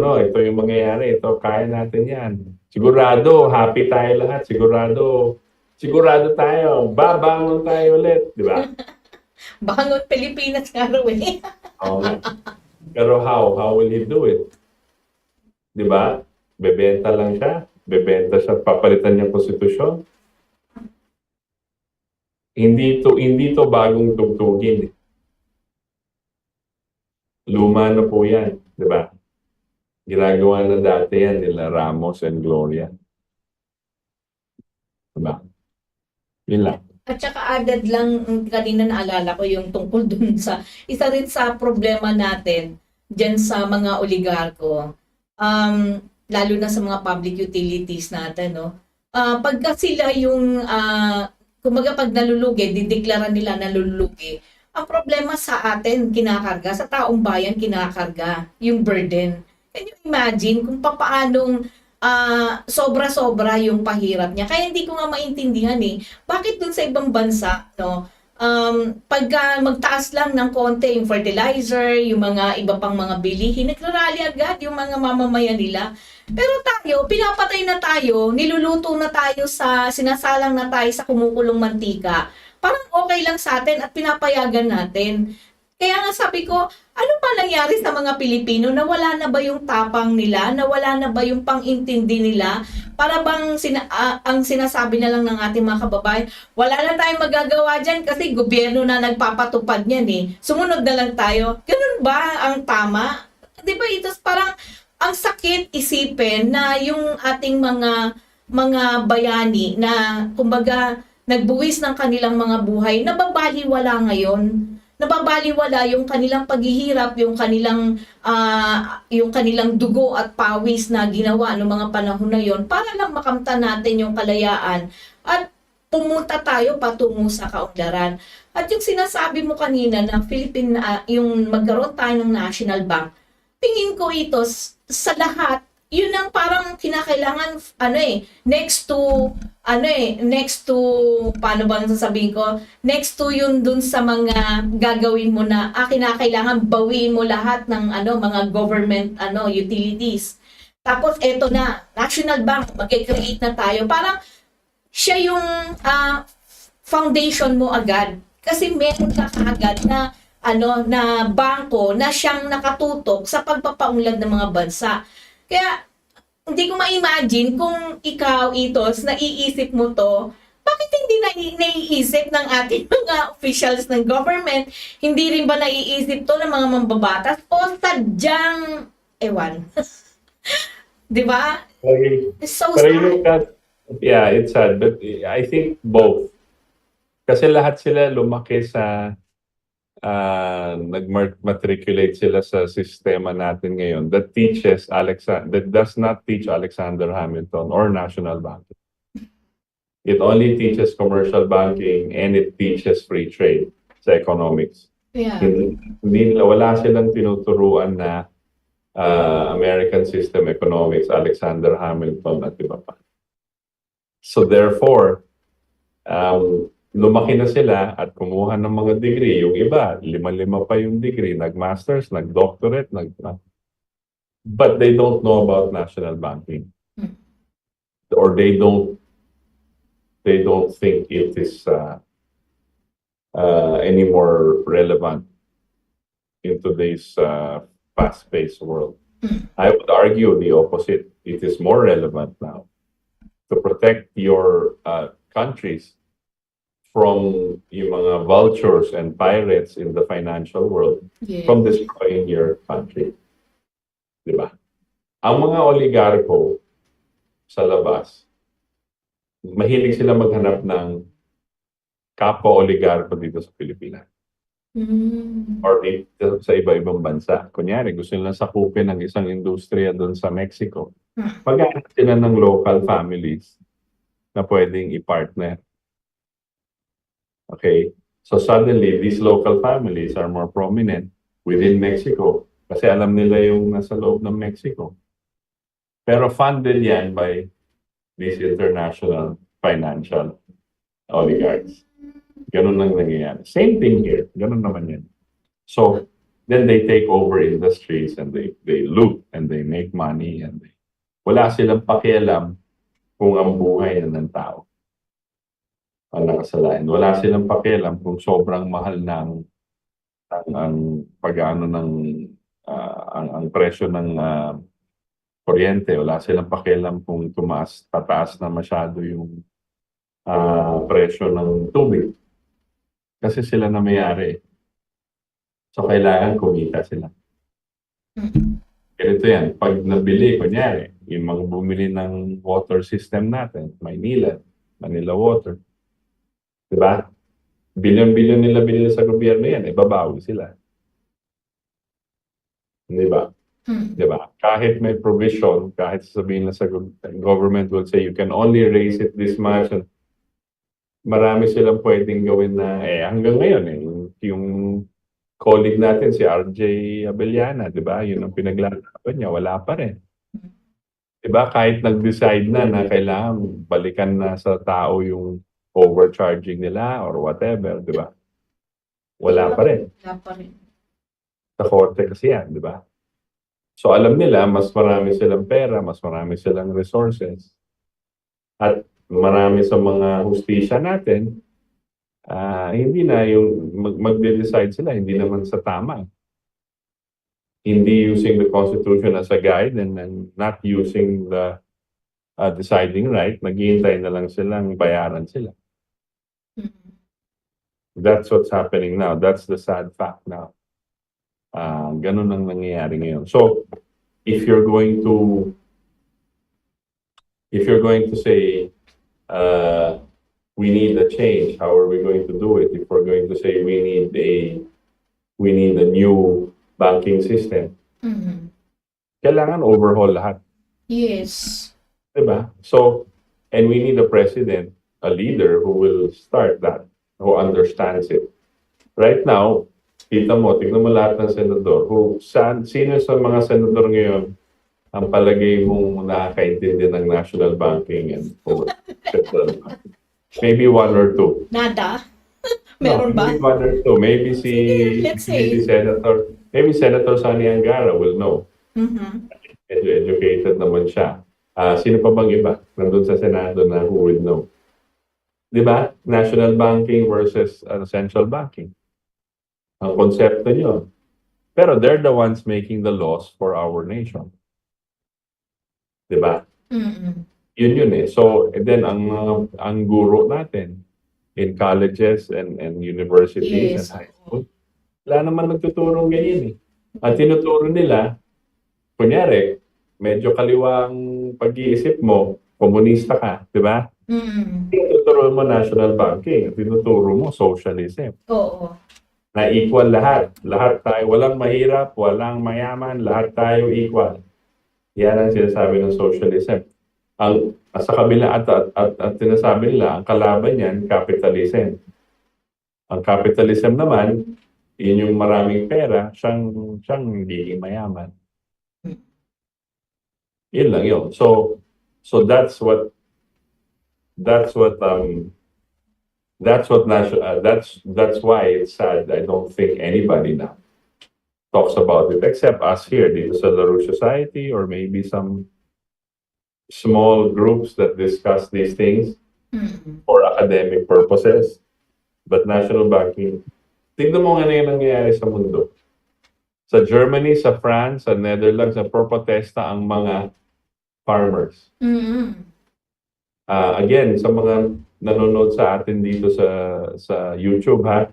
Speaker 6: mangyayari, ito, kaya natin yan. Sigurado, happy tayo lahat, sigurado tayo, babangon tayo ulit, di ba?
Speaker 5: Bangon Pilipinas nga raw eh.
Speaker 6: Okay. Pero how will he do it? Di ba? Bebenta lang siya, papalitan niya konstitusyon. Hindi to bagong tugtugin. Luma na po yan, di ba? Ginagawa na dati yan nila Ramos and Gloria. Di ba? Yun lang.
Speaker 5: At saka added lang, kanina naalala ko yung tungkol dun sa, isa rin sa problema natin dyan sa mga oligarko, lalo na sa mga public utilities natin, no? Pagka sila yung, kumbaga pag nalulugi, dideklara nila nalulugi, ang problema sa atin kinakarga, sa taong bayan kinakarga, yung burden. Can you imagine kung papaanong sobra-sobra yung pahirap niya. Kaya hindi ko nga maintindihan bakit dun sa ibang bansa, no, pagka magtaas lang ng konti yung fertilizer, yung mga iba pang mga bilihin, nagrarally agad yung mga mamamayan nila. Pero tayo, pinapatay na tayo, niluluto na tayo sinasalang na tayo sa kumukulong mantika. Parang okay lang sa atin at pinapayagan natin. Kaya nga sabi ko, ano pa nangyari sa mga Pilipino? Nawala na ba yung tapang nila? Nawala na ba yung pang-intindi nila? Para bang ang sinasabi na lang ng ating mga kababayan, wala na tayong magagawa dyan kasi gobyerno na nagpapatupad niyan Sumunod na lang tayo. Ganun ba ang tama? Di ba ito parang ang sakit isipin na yung ating mga bayani na kumbaga nagbuwis ng kanilang mga buhay, nababaliwala ngayon. Nababaliwala yung kanilang paghihirap, yung kanilang dugo at pawis na ginawa noong mga panahon na yon para lang makamtan natin yung kalayaan at pumunta tayo patungo sa kaunlaran. At yung sinasabi mo kanina na Philippine, yung magkaroon tayo ng National Bank, tingin ko ito sa lahat, yun ang parang kinakailangan, next to, paano bang sasabihin ko? Next to yun dun sa mga gagawin mo na, kinakailangan bawiin mo lahat ng, mga government, utilities. Tapos, eto na, National Bank, mag-create na tayo. Parang, siya yung foundation mo agad. Kasi meron ka agad na, na bangko na siyang nakatutok sa pagpapaunlad ng mga bansa. Kaya, hindi ko ma-imagine kung ikaw, Itos, naiisip mo to, bakit hindi naiisip ng ating mga officials ng government? Hindi rin ba naiisip to ng mga mambabatas? O sadyang, ewan. Di ba? It's so sad.
Speaker 6: Yeah, it's sad. But I think both. Kasi lahat sila lumaki sa nag-matriculate sila sa sistema natin ngayon that does not teach Alexander Hamilton or national banking. It only teaches commercial banking and it teaches free trade sa economics.
Speaker 5: Yeah.
Speaker 6: Hindi nila, wala silang tinuturuan na American System Economics, Alexander Hamilton at iba pa. So therefore, lumaki na sila at kumuha ng mga degree. Yung iba, 5 pa yung degree, nag-masters, nag-doctorate, but they don't know about national banking. Or they don't think it is any more relevant in today's fast-paced world. I would argue the opposite. It is more relevant now to protect your countries from yung mga vultures and pirates in the financial world
Speaker 5: Yes.
Speaker 6: from destroying your country. Diba? Ang mga oligarko sa labas, mahilig sila maghanap ng kapwa-oligarko dito sa Pilipinas or dito sa iba-ibang bansa. Kunyari, gusto nila sakupin ng isang industriya doon sa Mexico. Maghanap sila ng local families na pwedeng i-partner. Okay? So suddenly, these local families are more prominent within Mexico kasi alam nila yung nasa loob ng Mexico. Pero funded yan by these international financial oligarchs. Ganun lang nangyayari. Same thing here. Ganun naman yan. So, then they take over industries and they loot and they make money and wala silang pakialam kung ang buhay ng tao ang nakasalain. Wala silang pakialam kung sobrang mahal ng ang pag-ano ng ang presyo ng kuryente. Wala silang pakialam kung tataas na masyado yung presyo ng tubig. Kasi sila na may-ari. So, kailangan kumita sila. Ganito yan. Pag nabili, kunyari, yung mga bumili ng water system natin, Manila Water, diba? Bilyon-bilyon nila binili sa gobyerno yan, babawi sila. Diba? Diba? Kahit may provision, kahit sabihin na sa government will say, you can only raise it this much, and marami silang pwedeng gawin na, hanggang ngayon, yung colleague natin, si RJ Abellana, di ba? Yun ang pinaglalaban niya, wala pa rin. Di ba? Kahit nag-decide na kailangan balikan na sa tao yung overcharging nila or whatever, di ba? Wala pa rin.
Speaker 5: Wala pa rin.
Speaker 6: Sa korte kasi yan, di ba? So alam nila, mas marami silang pera, mas marami silang resources. At marami sa mga hustisya natin, hindi na yung mag-decide sila, hindi naman sa tama. Hindi using the Constitution as a guide and not using the deciding right, naghihintay na lang silang bayaran sila. That's what's happening now. That's the sad fact now. Ganun ang nangyayari ngayon. So, if you're going to say, we need a change. How are we going to do it? If we're going to say we need a new banking system, kailangan overhaul lahat.
Speaker 5: Yes.
Speaker 6: Diba? So, and we need a president, a leader who will start that, who understands it. Right now, tignan mo lahat ng senador. Sino sa mga senador ngayon ang palagay mong nakakaintindi ng national banking and central banking? Maybe one or two.
Speaker 5: Nada? Meron ba?
Speaker 6: Maybe one or two. Maybe
Speaker 5: Let's say.
Speaker 6: Maybe Senator Sani Angara will know. Educated naman siya. Sino pa bang iba nandun sa Senado na who will know? Diba? National banking versus central banking. Ang konsepto nyo. Pero they're the ones making the laws for our nation. Diba? Yun eh. So, and then ang guro natin in colleges and universities and high school, wala naman nagtuturong ganyan eh. Ang tinuturo nila, kunyari, medyo kaliwang pag-iisip mo, komunista ka, di ba? Tinuturo mo national banking, tinuturo mo socialism.
Speaker 5: Oo.
Speaker 6: Na equal lahat. Lahat tayo, walang mahirap, walang mayaman, lahat tayo equal. Yan ang sinasabi ng socialism. Sa kabila at sinasabi nila, ang kalaban niyan, capitalism. Ang capitalism naman, Yun yung maraming pera, siyang hindi mayaman. Yun lang yun. So that's what that's why it's sad. I don't think anybody now talks about it except us here, dito sa LaRouche Society, or maybe some small groups that discuss these things for academic purposes. But national banking, tignan mo nga na yung nangyayari sa mundo. Sa Germany, sa France, sa Netherlands, nagpropotesta ang mga farmers. Again, sa mga nanonood sa atin dito sa YouTube, ha,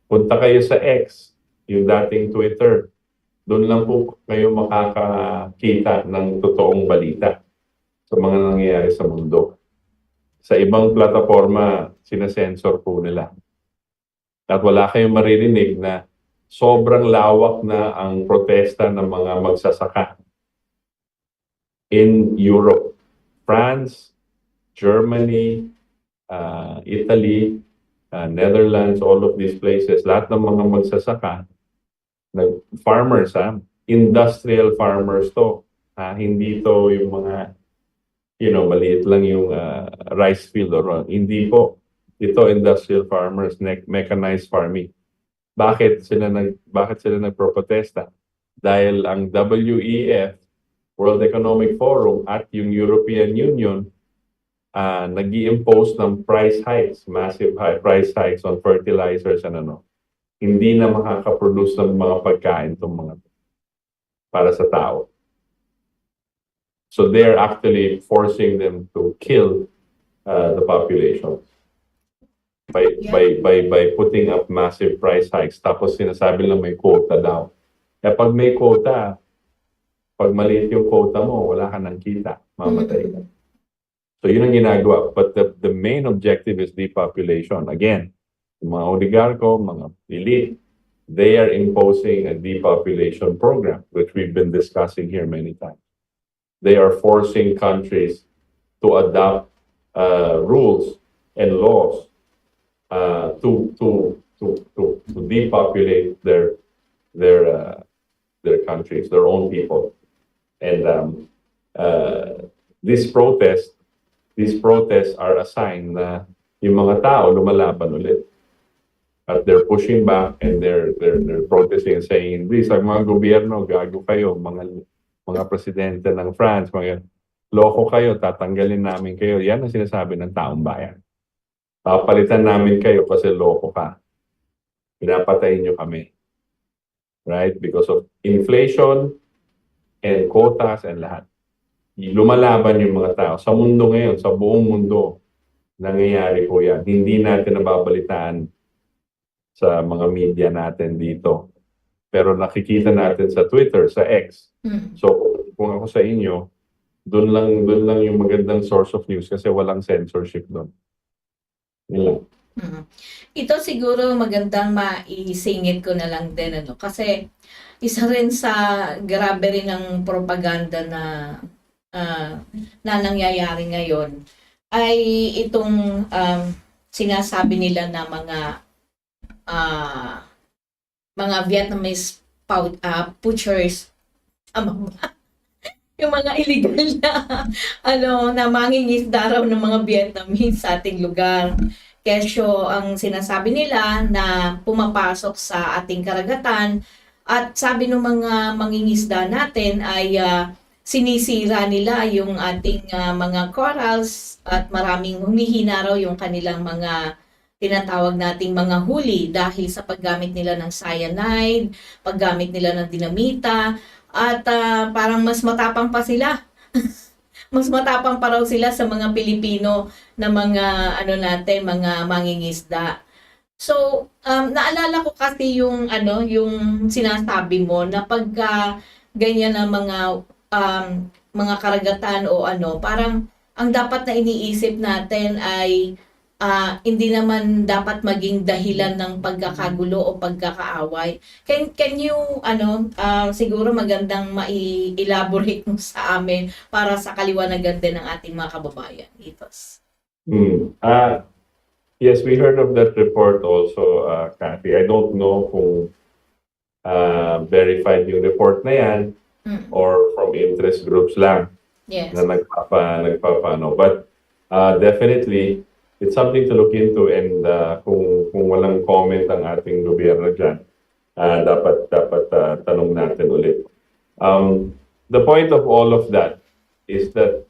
Speaker 6: punta kayo sa X, yung dating Twitter. Doon lang po kayo makakakita ng totoong balita sa mga nangyayari sa mundo. Sa ibang plataforma, sinasensor po nila. At wala kayong maririnig na sobrang lawak na ang protesta ng mga magsasaka in Europe. France, Germany, Italy, Netherlands, all of these places, lahat ng mga magsasaka, farmers, industrial farmers to. Hindi to yung mga, maliit lang yung rice field or hindi po. Ito industrial farmers, mechanized farming. Bakit sila nagprotesta? Dahil ang WEF, World Economic Forum, at yung European Union nag-i-impose ng price hikes, massive price hikes on fertilizers and hindi na makaka-produce ng mga pagkain itong mga para sa tao. So they're actually forcing them to kill the population by putting up massive price hikes. Tapos sinasabi lang may quota daw. Kaya pag may quota, pag maliit yung quota mo, wala ka nang kita, mamatay ka. So yun ang ginagawa. But the main objective is depopulation. Again, yung mga oligarko, mga elite, they are imposing a depopulation program, which we've been discussing here many times. They are forcing countries to adopt rules and laws to depopulate their countries, their own people. And these protests are a sign na yung mga tao lumalaban ulit. At they're pushing back and they're protesting and saying, please, ang mga gobyerno, gago kayo, mga presidente ng France, mga loko kayo, tatanggalin namin kayo. Yan ang sinasabi ng taong bayan. Papalitan namin kayo kasi loko ka. Pinapatayin nyo kami. Right? Because of inflation and quotas and lahat. Lumalaban yung mga tao. Sa mundo ngayon, sa buong mundo, nangyayari po yan. Hindi natin nababalitaan sa mga media natin dito. Pero nakikita natin sa Twitter, sa X. So, kung ako sa inyo, doon lang yung magandang source of news kasi walang censorship doon.
Speaker 5: Ito siguro magandang maisingit ko na lang din, kasi isa rin sa grabe rin ng propaganda na nangyayari ngayon ay itong sinasabi nila na mga Vietnamese poachers, yung mga illegal na na mangingisda raw ng mga Vietnamese sa ating lugar. Kesyo ang sinasabi nila na pumapasok sa ating karagatan at sabi ng mga mangingisda natin ay sinisira nila yung ating mga corals at maraming humihina raw yung kanilang mga tinatawag nating mga huli dahil sa paggamit nila ng cyanide, paggamit nila ng dinamita, at parang mas matapang pa sila. Mas matapang pa raw sila sa mga Pilipino na mga mga mangingisda. So, naalala ko kasi yung sinasabi mo na pagka ganyan na mga karagatan o parang ang dapat na iniisip natin ay hindi naman dapat maging dahilan ng pagkakagulo o pagkakaaway. Can you siguro magandang mai-elaborate mo sa amin para sa kaliwanagan din ng ating mga kababayan, Itos?
Speaker 6: Yes, we heard of that report also, Cathy. I don't know kung verified yung report na yan or from interest groups lang
Speaker 5: Yes.
Speaker 6: na nagpapaano. But definitely, it's something to look into, and kung walang comment ang ating gobyerno dyan, dapat tanong natin ulit. The point of all of that is that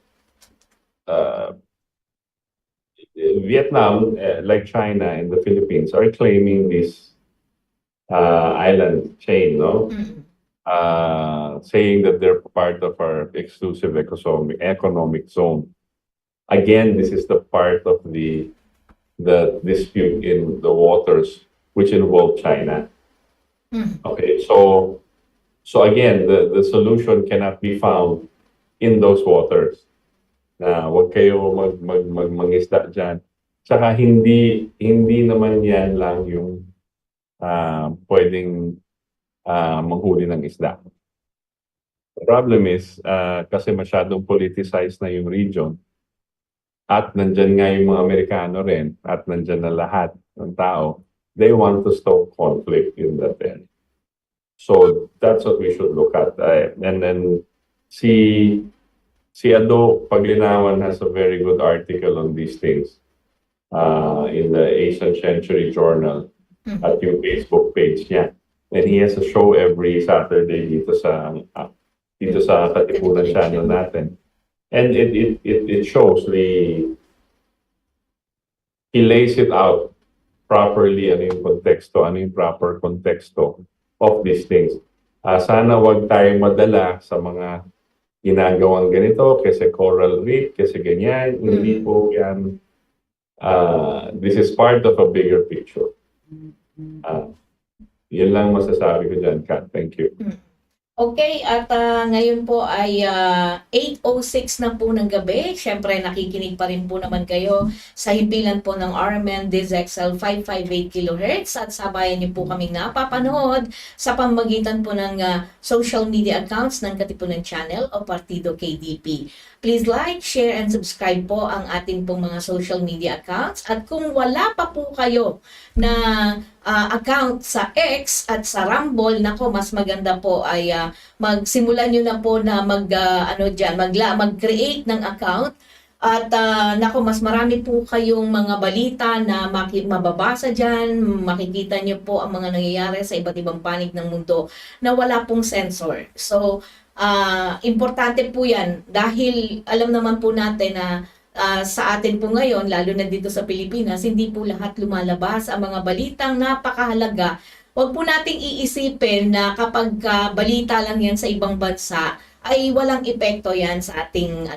Speaker 6: Vietnam, like China and the Philippines, are claiming this island chain, no? Saying that they're part of our exclusive economic zone. Again, this is the part of the dispute in the waters which involve China. Okay, so again, the solution cannot be found in those waters. Na wag kayo mangisda dyan. Tsaka hindi naman yan lang yung pwedeng manghuli ng isda. The problem is, kasi masyadong politicized na yung region, at nandyan nga yung mga Amerikano rin, at nandyan na lahat ng tao, they want to stop conflict in that area. So that's what we should look at. And then si Ado Paglinawan has a very good article on these things in the Asian Century Journal at yung Facebook page niya. And he has a show every Saturday dito sa Katipunan channel natin. And it shows he lays it out properly, ano yung konteksto, ano yung proper konteksto of these things. Sana wag tayo madala sa mga ginagawang ganito, kasi coral reef, kasi ganyan, hindi po yan. This is part of a bigger picture. Yun lang masasabi ko dyan, Kat. Thank you.
Speaker 5: Okay, at ngayon po ay 8:06 na po ng gabi. Siyempre, nakikinig pa rin po naman kayo sa himpilan po ng RMN DZXL 558 kHz at sabayan niyo po kaming napapanood sa pamamagitan po ng social media accounts ng Katipunan Channel o Partido KDP. Please like, share, and subscribe po ang ating pong mga social media accounts. At kung wala pa po kayo na account sa X at sa Rumble, nako, mas maganda po ay magsimulan nyo na po na mag-create ng account. At nako, mas marami po kayong mga balita na mababasa dyan. Makikita nyo po ang mga nangyayari sa iba't ibang panig ng mundo na wala pong censor. So, importante po yan dahil alam naman po natin na sa atin po ngayon, lalo na dito sa Pilipinas, hindi po lahat lumalabas ang mga balitang napakahalaga. Huwag po nating iisipin na kapag balita lang yan sa ibang bansa, ay walang epekto yan sa ating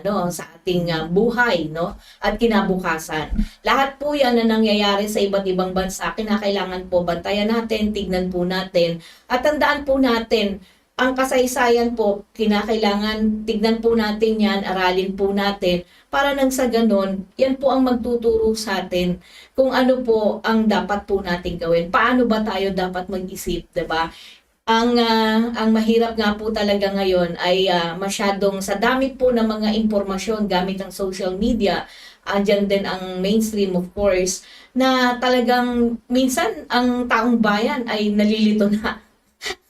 Speaker 5: buhay, no? At kinabukasan. Lahat po yan na nangyayari sa iba't ibang bansa, kinakailangan po bantayan natin, tignan po natin, at tandaan po natin, ang kasaysayan po, kinakailangan tignan po natin yan, aralin po natin, para nang sa ganon, yan po ang magtuturo sa atin kung ano po ang dapat po natin gawin. Paano ba tayo dapat mag-isip, diba? Ang mahirap nga po talaga ngayon ay masyadong sa dami po ng mga impormasyon gamit ang social media, andyan din ang mainstream of course, na talagang minsan ang taong bayan ay nalilito na.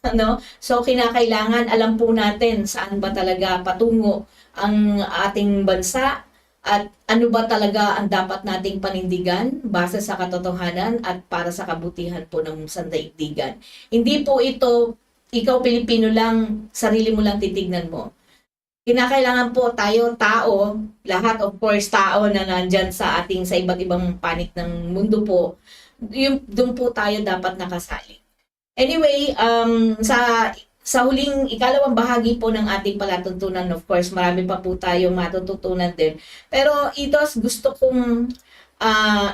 Speaker 5: Ano? So kinakailangan alam po natin saan ba talaga patungo ang ating bansa at ano ba talaga ang dapat nating panindigan base sa katotohanan at para sa kabutihan po ng sandaigdigan. Hindi po ito ikaw Pilipino lang, sarili mo lang titignan mo. Kinakailangan po tayo, tao, lahat of course tao na nandyan sa iba't ibang panig ng mundo po, doon po tayo dapat nakasali. Anyway, sa huling ikalawang bahagi po ng ating palatuntunan, of course, marami pa po tayong matututunan din. Pero itos, gusto kong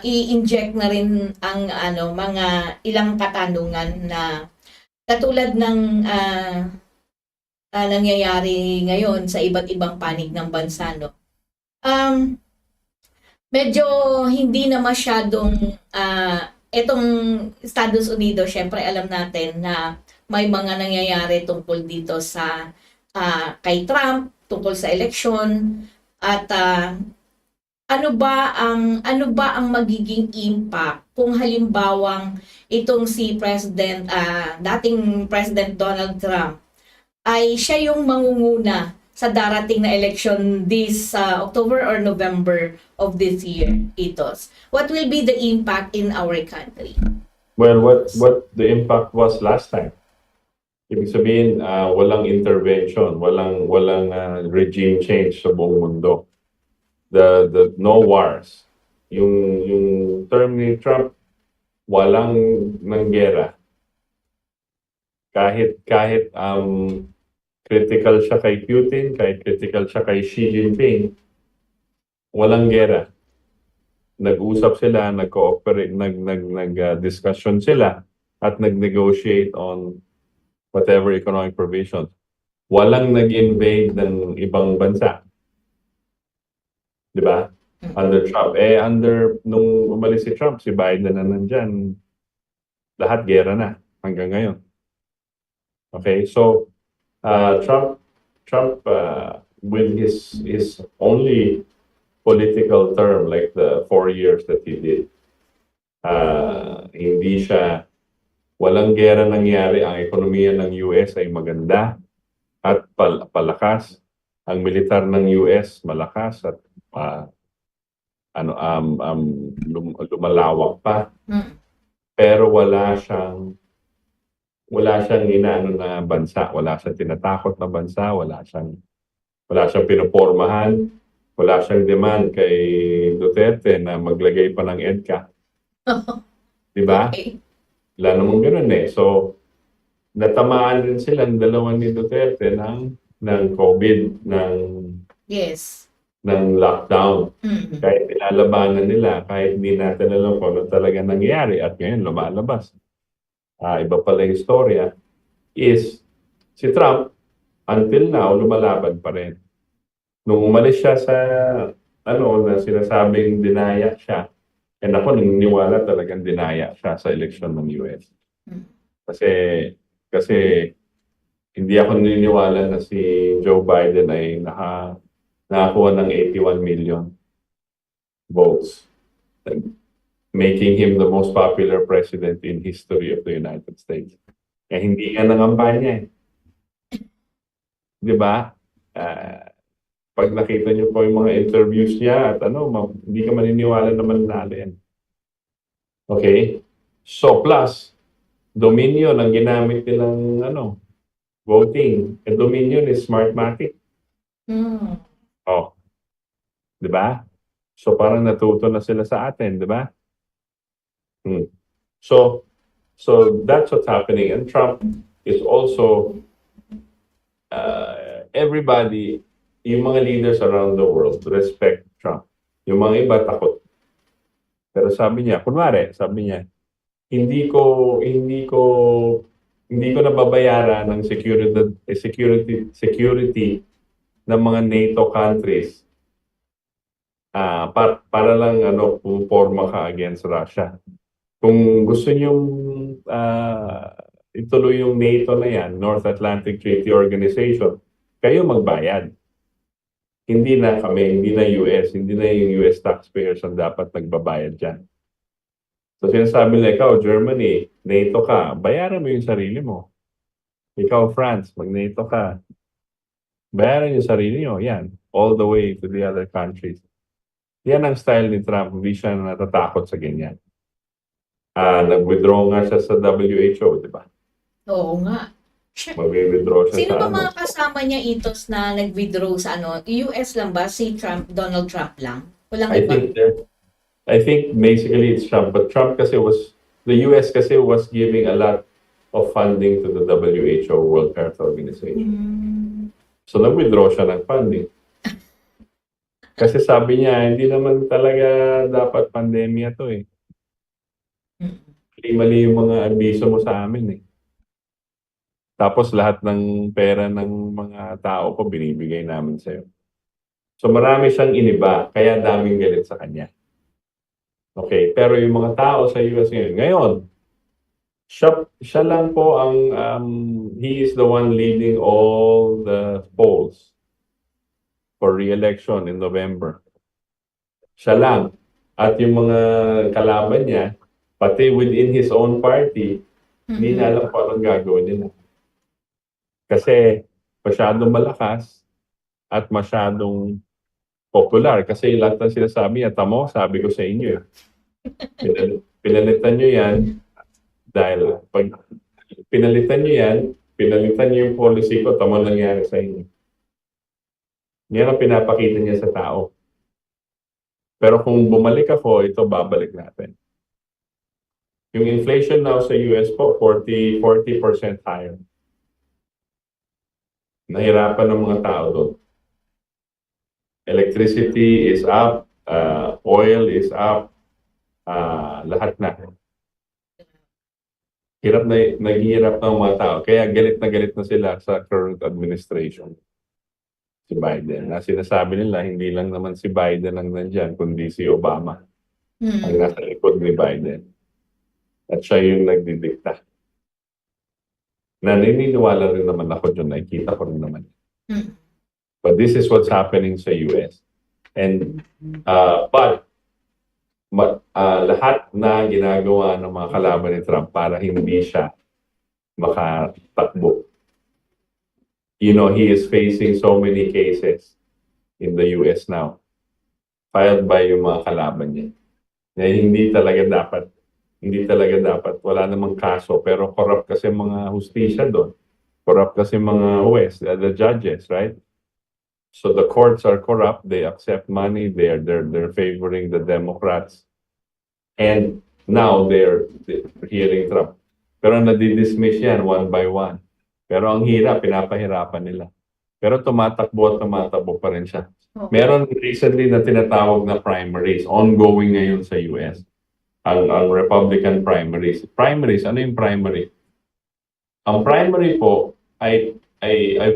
Speaker 5: i-inject na rin ang mga ilang katanungan na katulad ng nangyayari ngayon sa iba't ibang panig ng bansa, no? Medyo hindi na masyadong itong Estados Unidos, syempre alam natin na may mga nangyayari tungkol dito sa kay Trump, tungkol sa eleksyon, at ano ba ang magiging impact kung halimbawang itong si dating President Donald Trump ay siya yung mangunguna sa darating na election this October or November of this year, Itos? What will be the impact in our country?
Speaker 6: Well, what the impact was last time? Ibig sabihin, walang intervention, walang regime change sa buong mundo. The no wars. Yung term ni Trump, walang nanggera. Kahit critical siya kay Putin, kahit critical siya kay Xi Jinping, walang gera. Nag-usap sila, nag-cooperate, discussion sila at nag-negotiate on whatever economic provisions. Walang nag-invade ng ibang bansa. Di ba? Under Trump. Nung umalis si Trump, si Biden na nandyan, lahat gera na hanggang ngayon. Okay, so Trump with his only political term, like the 4 years that he did, hindi siya, walang gera nangyari, ang ekonomiya ng US ay maganda at palakas, ang militar ng US malakas at lumalawak pa, pero wala siyang inaano na bansa, wala siyang tinatakot na bansa, wala siyang pinopormahan, wala siyang demand kay Duterte na maglagay pa ng EDCA. Di ba?
Speaker 5: Okay.
Speaker 6: Wala namang ganun eh. So, natamaan din sila ng dalawa ni Duterte ng COVID,
Speaker 5: Yes.
Speaker 6: ng lockdown.
Speaker 5: Mm.
Speaker 6: Kahit nilalabanan nila, kahit hindi natin alam kung ano talaga nangyari at ngayon lumalabas. Iba pala yung istorya, is si Trump, until now, lumalaban pa rin. Nung umalis siya sa, na sinasabing dinaya siya, and ako naniniwala talagang dinaya siya sa eleksyon ng US. Kasi hindi ako naniniwala na si Joe Biden ay nakakuha ng 81 million votes, making him the most popular president in history of the United States. Kaya hindi nga nangampanya eh. Di ba? Pag nakita niyo po yung mga interviews niya at hindi ka maniniwala na mananalo yan. Okay? So plus, Dominion ang ginamit nilang voting. And Dominion is Smartmatic. Oh. Di ba? So parang natuto na sila sa atin, di ba? So that's what's happening. And Trump is also everybody, yung mga leaders around the world respect Trump. Yung mga iba takot. Pero sabi niya, hindi ko nababayaran ng security ng mga NATO countries para lang puporma ka against Russia. Kung gusto niyong ituloy yung NATO na yan, North Atlantic Treaty Organization, kayo magbayad. Hindi na kami, hindi na US, hindi na yung US taxpayers ang dapat nagbabayad dyan. So sinasabi nila, ikaw, Germany, NATO ka, bayaran mo yung sarili mo. Ikaw, France, mag-NATO ka. Bayaran yung sarili mo, yan. All the way to the other countries. Yan ang style ni Trump, hindi siya natatakot sa ganyan. Nag-withdraw nga siya sa WHO, di ba?
Speaker 5: Oo nga.
Speaker 6: Mag-withdraw siya
Speaker 5: Sino
Speaker 6: sa
Speaker 5: ba mga kasama niya, Itos, na nag-withdraw sa US lang ba? Si Donald Trump lang? Walang iba?
Speaker 6: I think basically it's Trump. But Trump kasi the US kasi was giving a lot of funding to the WHO, World Health Organization. So nag-withdraw siya ng funding. Kasi sabi niya, hindi naman talaga dapat pandemya to eh. Mali yung mga abiso mo sa amin eh. Tapos lahat ng pera ng mga tao ko binibigay namin sa'yo. So marami siyang iniba, kaya daming galit sa kanya. Okay, pero yung mga tao sa US ngayon, siya lang po he is the one leading all the polls for re-election in November. Siya lang. At yung mga kalaban niya, pati within his own party, hindi na alam kung anong gagawin nila. Kasi masyadong malakas at masyadong popular. Kasi lahat ng sinasabi niya, tamo, sabi ko sa inyo. Pinalitan nyo yan dahil pag pinalitan nyo yan, pinalitan nyo yung policy ko, tamo nangyari sa inyo. Yan ang pinapakita niya sa tao. Pero kung bumalik ako, ito babalik natin. Yung inflation now sa US po, 40% higher. Nahirapan ng mga tao doon. Electricity is up, oil is up, lahat na. Naghihirap ng mga tao. Kaya galit na sila sa current administration. Si Biden. Na sinasabi nila, hindi lang naman si Biden ang nandyan, kundi si Obama. Ang nasa likod ni Biden. At siya yung nagdidikta. Naniniwala rin naman ako dyan, nakikita ko rin naman. But this is what's happening sa US. And, lahat na ginagawa ng mga kalaban ni Trump para hindi siya makatakbo. You know, he is facing so many cases in the US now, filed by yung mga kalaban niya. Na hindi talaga dapat, wala namang kaso, pero corrupt kasi mga hustisya doon. Corrupt kasi mga huwes, the judges, right? So the courts are corrupt, they accept money, they're favoring the Democrats. And now they're hearing Trump. Pero nadidismiss yan one by one. Pero ang hirap, pinapahirapan nila. Pero tumatakbo pa rin siya.
Speaker 5: Okay.
Speaker 6: Meron recently na tinatawag na primaries, ongoing ngayon sa US. Ang Republican primaries. Primaries, ano yung primary? Ang primary po ay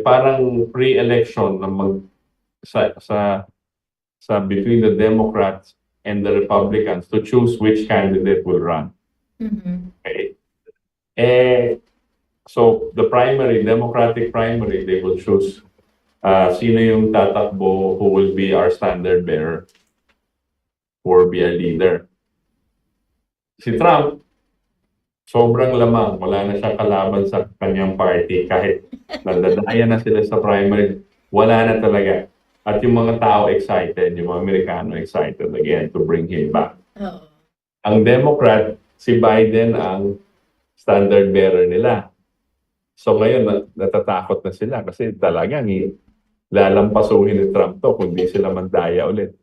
Speaker 6: parang pre-election na sa between the Democrats and the Republicans to choose which candidate will run. Okay. So the primary, Democratic primary, they will choose sino yung tatakbo, who will be our standard bearer, who will be our leader. Si Trump, sobrang lamang, wala na siyang kalaban sa kanyang party. Kahit nandadaya na sila sa primary, wala na talaga. At yung mga tao excited, yung mga Amerikano excited again to bring him back. Ang Democrat, si Biden ang standard bearer nila. So ngayon, natatakot na sila kasi talagang lalampasuhin ni Trump to kung di sila mandaya ulit.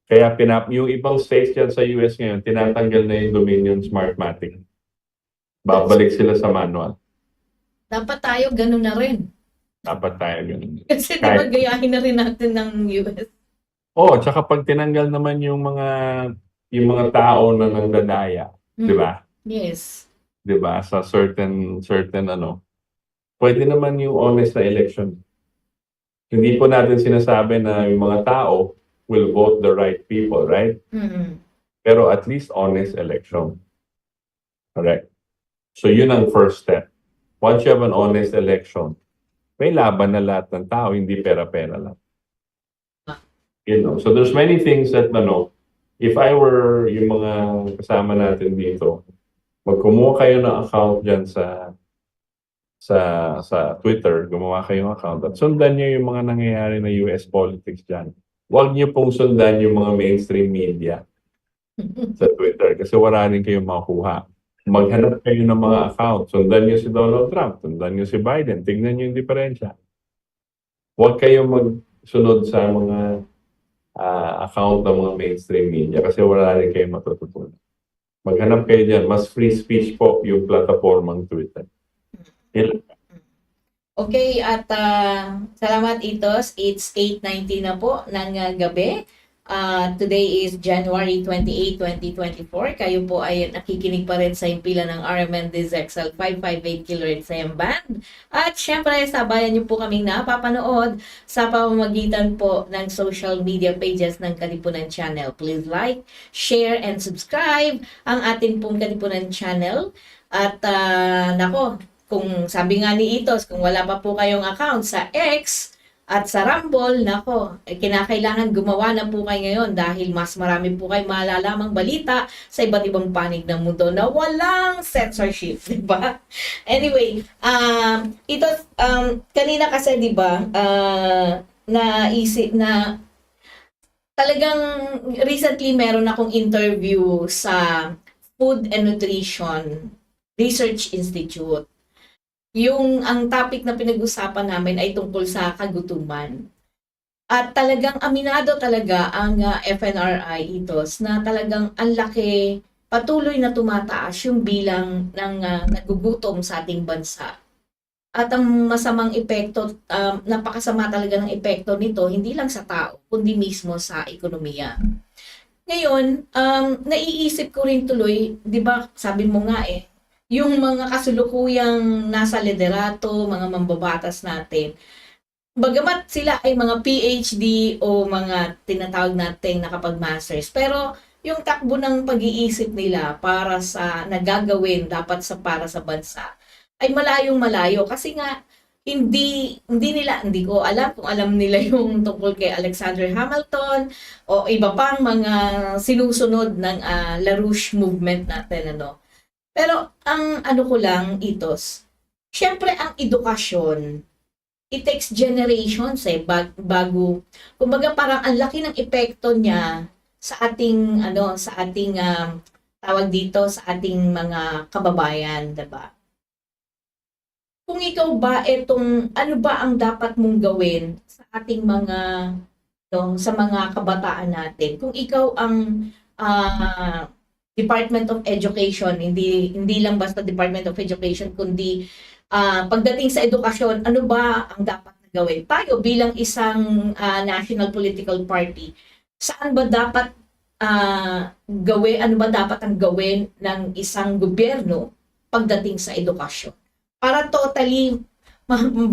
Speaker 6: Kaya yung ibang states dyan sa US ngayon, tinatanggal na yung Dominion Smartmatic. Babalik sila sa manual.
Speaker 5: Dapat tayo ganun na rin.
Speaker 6: Dapat tayo ganun.
Speaker 5: Kasi diba gayahin na rin natin ng US.
Speaker 6: Tsaka pag tinanggal naman yung mga tao na nandadaya, di ba?
Speaker 5: Yes.
Speaker 6: Di ba? Sa certain pwede naman yung honest na election. Hindi po natin sinasabi na yung mga tao will vote the right people, right? Pero at least honest election. Correct? So yun ang first step. Once you have an honest election, may laban na lahat ng tao, hindi pera-pera lang. You know, so there's many things that, if I were yung mga kasama natin dito, magkumuha kayo ng account dyan sa Twitter, gumawa kayo ng account at sundan nyo yung mga nangyayari na US politics dyan. Huwag nyo pong sundan yung mga mainstream media sa Twitter kasi wala rin kayong makuha. Maghanap kayo ng mga account. Sundan nyo si Donald Trump, sundan nyo si Biden, tingnan nyo yung diferensya. Huwag kayong magsunod sa mga account ng mga mainstream media kasi wala rin kayong matututunan. Maghanap kayo dyan. Mas free speech po yung platformang Twitter.
Speaker 5: Okay, at salamat Itos. It's 8:19 na po ng gabi. Today is January 28, 2024. Kayo po ay nakikinig pa rin sa impila ng RMN XL 558 kHz AM band. At syempre, sabayan niyo po kaming napapanood sa pamamagitan po ng social media pages ng Katipunan Channel. Please like, share, and subscribe ang ating pong Katipunan Channel. At kung sabi nga ni Itos, kung wala pa po kayong account sa X, At sa Rumble, nako, kinakailangan gumawa na po kayo ngayon dahil mas marami po kayo malalamang balita sa iba't ibang panig ng mundo na walang censorship, di ba? Anyway, ito, kanina kasi, di ba, naisip na talagang recently meron akong interview sa Food and Nutrition Research Institute. Ang topic na pinag-usapan namin ay tungkol sa kagutuman. At talagang aminado talaga ang FNRI itos na talagang ang laki, patuloy na tumataas yung bilang ng nagugutom sa ating bansa. At ang masamang epekto, napakasama talaga ng epekto nito, hindi lang sa tao, kundi mismo sa ekonomiya. Ngayon, naiisip ko rin tuloy, di ba, sabi mo nga yung mga kasulukuyang nasa liderato, mga mambabatas natin, bagamat sila ay mga PhD o mga tinatawag nating nakapag-masters, pero yung takbo ng pag-iisip nila para sa nagagawin dapat para sa bansa ay malayong malayo kasi nga hindi ko alam kung alam nila yung tungkol kay Alexander Hamilton o iba pang mga sinusunod ng LaRouche movement natin, ano. Pero ang ano ko lang, itos, syempre ang edukasyon, it takes generations bago, kumbaga parang ang laki ng epekto niya sa ating, tawag dito, sa ating mga kababayan, diba? Kung ikaw ba, ano ba ang dapat mong gawin sa ating mga, sa mga kabataan natin? Kung ikaw ang, Department of Education, hindi lang basta Department of Education, kundi pagdating sa edukasyon, ano ba ang dapat na gawin? Tayo bilang isang national political party, saan ba dapat gawin, ano ba dapat ang gawin ng isang gobyerno pagdating sa edukasyon? Para totally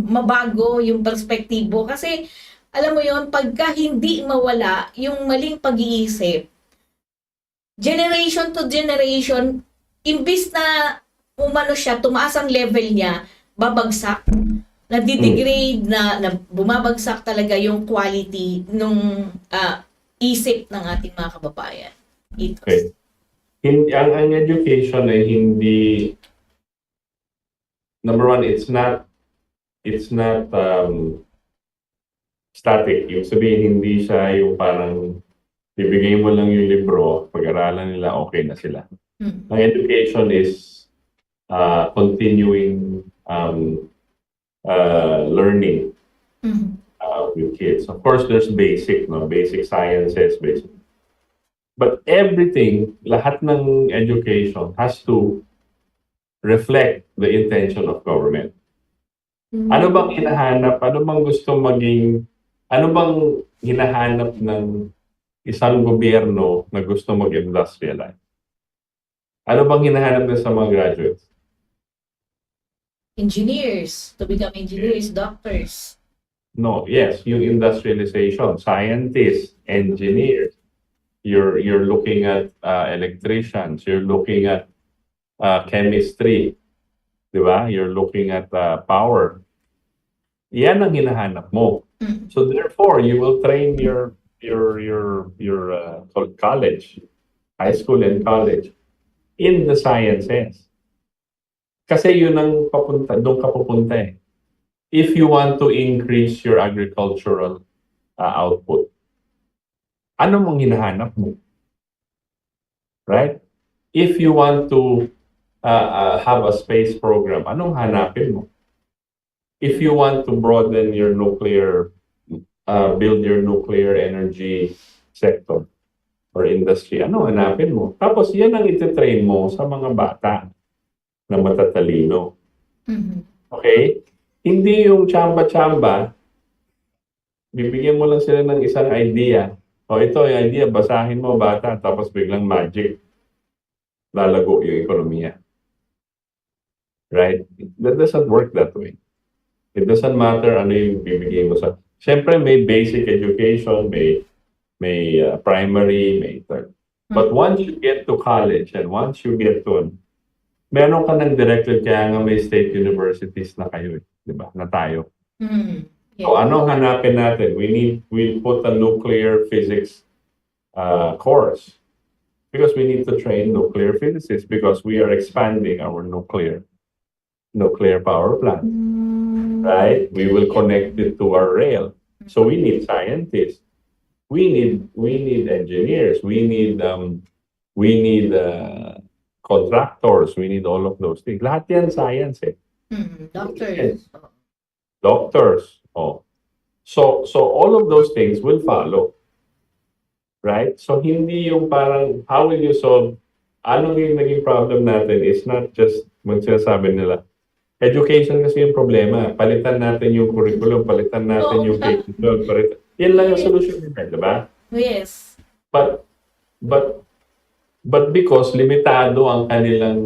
Speaker 5: mabago yung perspektibo. Kasi, alam mo yon, pagka hindi mawala yung maling pag-iisip, generation to generation, imbis na umano siya, tumaas ang level niya, babagsak, nadidegrade, na bumabagsak talaga yung quality nung isip ng ating mga kababayan. Ito.
Speaker 6: Okay. Ang education ay hindi, number one, it's not static. Yung sabihin, hindi siya yung parang bibigay mo lang yung libro, pag-aralan nila, okay na sila. Ang education is continuing learning with kids. Of course, there's basic sciences, basic. But everything, lahat ng education has to reflect the intention of government. Ano bang hinahanap? Ano bang gusto maging, ano bang hinahanap ng isang gobyerno na gusto mag-industrialize? Ano bang hinahanap na sa mga graduates?
Speaker 5: Engineers, to become engineers, doctors.
Speaker 6: No, yes, yung industrialization, scientists, engineers. You're looking at electricians, you're looking at chemistry, di ba? You're looking at power. Yan ang hinahanap mo. So therefore, you will train your college, high school and college in the sciences. Kasi yun ang papunta, doon ka pupunta eh. If you want to increase your agricultural output, ano mong hinahanap mo? Right? If you want to have a space program, anong hanapin mo? If you want to broaden your nuclear, build your nuclear energy sector or industry, ano hanapin mo? Tapos yan ang ititrain mo sa mga bata na matatalino. Okay? Hindi yung chamba-chamba, bibigyan mo lang sila ng isang idea. O ito yung idea, basahin mo bata, tapos biglang magic, lalago yung ekonomiya. Right? That doesn't work that way. It doesn't matter ano yung bibigyan mo sa... Siyempre may basic education, may primary, may third. But once you get to college and once you get to... Meron ka ng directed, kaya nga may state universities na kayo, di ba? Na tayo. So ano hanapin natin? We put a nuclear physics course because we need to train nuclear physicists because we are expanding our nuclear power plant, right? We will connect it to our rail. So we need scientists. We need engineers. We need contractors. We need all of those things. Lahat yan science eh.
Speaker 5: Doctors.
Speaker 6: Doctors. Oh. So all of those things will follow. Right? So hindi yung parang how will you solve ano yung naging problem natin is not just sinasabi nila. Education kasi yung problema. Palitan natin yung curriculum, palitan natin yung K-12, palitan. Yan lang yung solution nila, di ba?
Speaker 5: Yes.
Speaker 6: But because limitado ang kanilang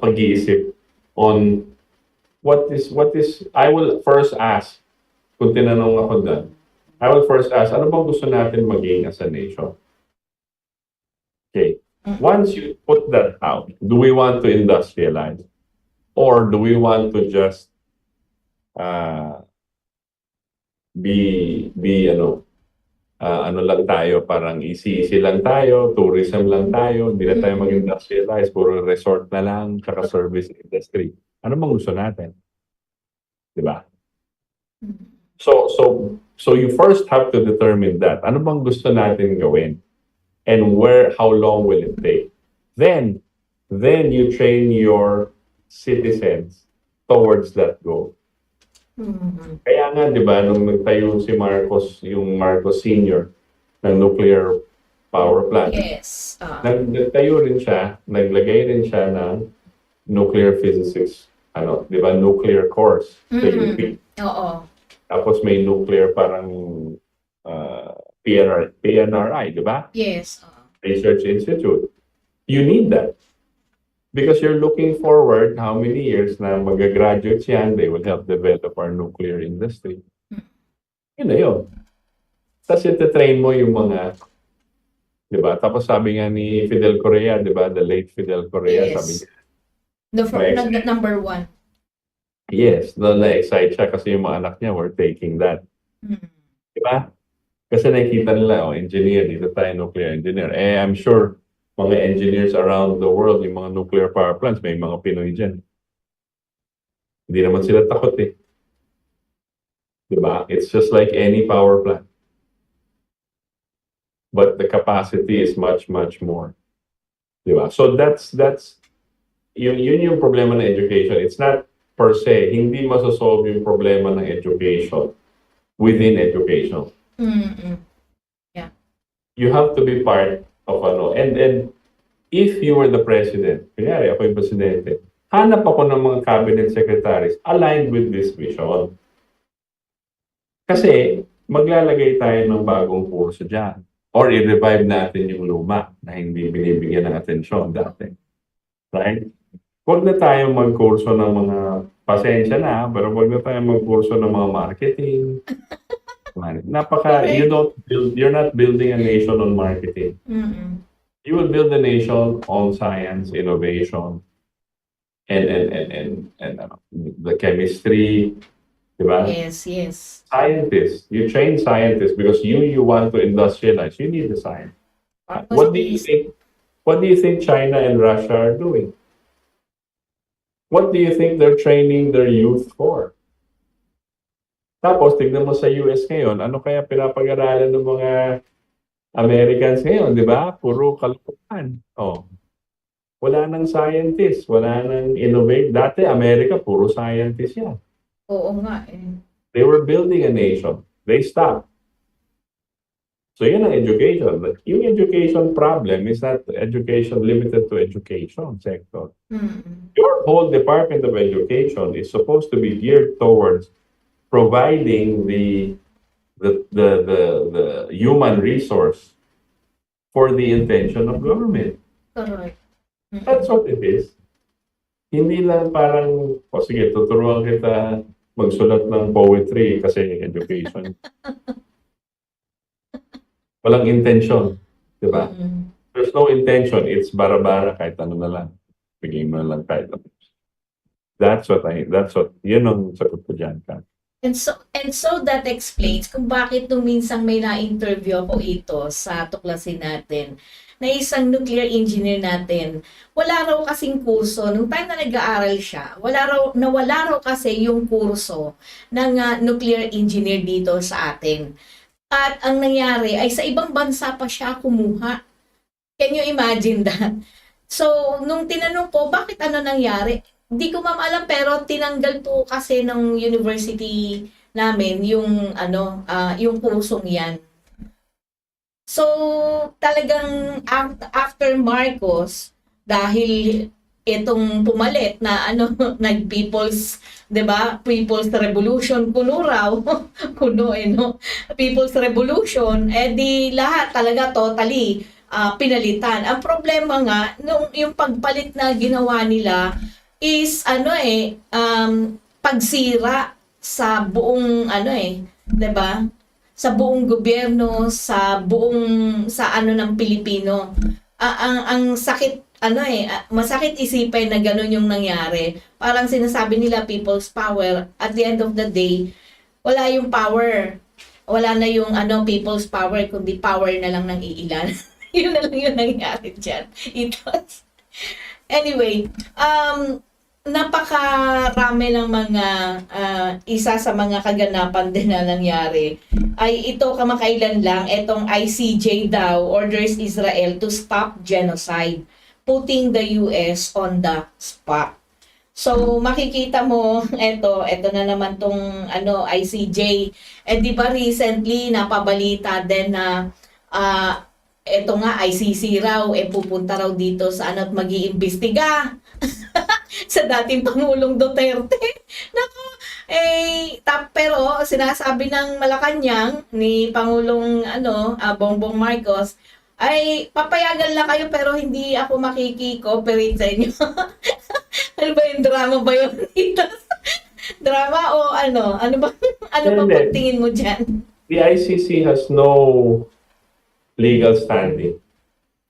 Speaker 6: pag-iisip on what is I will first ask kung tinanong ako doon. I will first ask, ano bang gusto natin maging as a nation? Okay. Once you put that out, do we want to industrialize? Or do we want to just be ano lang tayo, parang easy lang tayo, tourism lang tayo, hindi na tayo mag-industrialize, puro resort na lang, tsaka service industry. Ano bang gusto natin? Diba? So you first have to determine that. Ano bang gusto natin gawin? And how long will it take? Then you train your citizens towards that goal. Kaya nga, di ba, nung nagtayo si Marcos, yung Marcos Sr. ng nuclear power plant.
Speaker 5: Yes.
Speaker 6: Nagtayo rin siya, naglagay rin siya ng nuclear physics, di ba, nuclear course sa UP.
Speaker 5: Oo.
Speaker 6: Tapos may nuclear parang PNRI, di ba?
Speaker 5: Yes.
Speaker 6: Research Institute. You need that. Because you're looking forward how many years na mag-graduates yan, they will help develop our nuclear industry. Yun na yun. Tapos iti-train mo yung mga, di ba? Tapos sabi nga ni Fidel Correa, di ba? The late Fidel Correa,
Speaker 5: Yes.
Speaker 6: sabi niya.
Speaker 5: The number one.
Speaker 6: Yes, na-excite siya kasi yung mga anak niya were taking that. Di ba? Kasi nakikita nila, engineer, dito tayo nuclear engineer. I'm sure mga engineers around the world, yung mga nuclear power plants, may mga Pinoy dyan. Hindi naman sila takot eh. Diba? It's just like any power plant. But the capacity is much, much more. Diba? So that's yun yung problema ng education. It's not per se, hindi masasolve yung problema ng education within education.
Speaker 5: Yeah.
Speaker 6: You have to be part of and if you were the president, kunyari ako yung presidente, hanap ako ng mga cabinet secretaries aligned with this vision. Kasi maglalagay tayo ng bagong kurso dyan. Or i-revive natin yung luma na hindi binibigyan ng atensyon dati. Right? Huwag na tayo magkurso ng mga pasensya na, pero huwag na tayo magkurso ng mga marketing. You're not building a nation on marketing. You will build a nation on science, innovation, and the chemistry, diba?
Speaker 5: Yes.
Speaker 6: Scientists. You train scientists because you want to industrialize. You need the science. What do you think China and Russia are doing? What do you think they're training their youth for? Tapos, tignan mo sa US ngayon, ano kaya pinapag-aralan ng mga Americans ngayon, di ba? Puro kalukuhan. Wala nang scientist, wala nang innovate. Dati, America, puro scientist yan.
Speaker 5: Oo nga eh.
Speaker 6: They were building a nation. They stopped. So, yan ang education. Yung education problem is not education limited to education sector. Your whole Department of Education is supposed to be geared towards providing the human resource for the intention of government.
Speaker 5: Correct.
Speaker 6: That's what it is. Hindi lang parang, sige, tuturuan kita magsulat ng poetry kasi education. Walang intention, di ba? There's no intention. It's bara-bara kahit ano na lang. Bigyan mo na lang kahit ano. That's what, yun ang sagot ko dyan, Kat.
Speaker 5: And so that explains kung bakit nung minsang may na-interview ako ito sa tuklasin natin na isang nuclear engineer natin, wala raw kasing kurso nung time na nag-aaral siya. Wala raw kasi yung kurso ng nuclear engineer dito sa atin. At ang nangyari ay sa ibang bansa pa siya kumuha. Can you imagine that? So, nung tinanong ko, bakit ano nangyari? Di ko ma'am alam, pero tinanggal po kasi ng university namin yung yung kursong 'yan. So, talagang after Marcos, dahil itong pumalit na nag-people's, 'di ba? People's Revolution kuno raw. Kuno no. People's Revolution, di lahat talaga totally pinalitan. Ang problema nga nung yung pagpalit na ginawa nila is pagsira sa buong 'di ba? Sa buong gobyerno, sa ng Pilipino. Ang sakit masakit isipin na gano'n yung nangyari. Parang sinasabi nila people's power, at the end of the day, wala yung power. Wala na yung people's power, kundi power na lang ng iilan. Yun na lang yung nangyari dyan. Anyway, napakarami ng mga isa sa mga kaganapan din na nangyari ay ito kamakailan lang, itong ICJ daw orders Israel to stop genocide, putting the US on the spot. So makikita mo ito na naman tong ICJ. Di ba recently napabalita din na ito nga ICC raw pupunta raw dito sa at mag-iimbestiga sa dating Pangulong Duterte. Nako, pero sinasabi ng Malacanang ni Pangulong Bongbong Marcos ay papayagan lang kayo pero hindi ako makiki-cooperate sa inyo. Ano ba yung drama ba yun dito? Drama o ano? Ano ba pagtingin mo dyan?
Speaker 6: The ICC has no legal standing.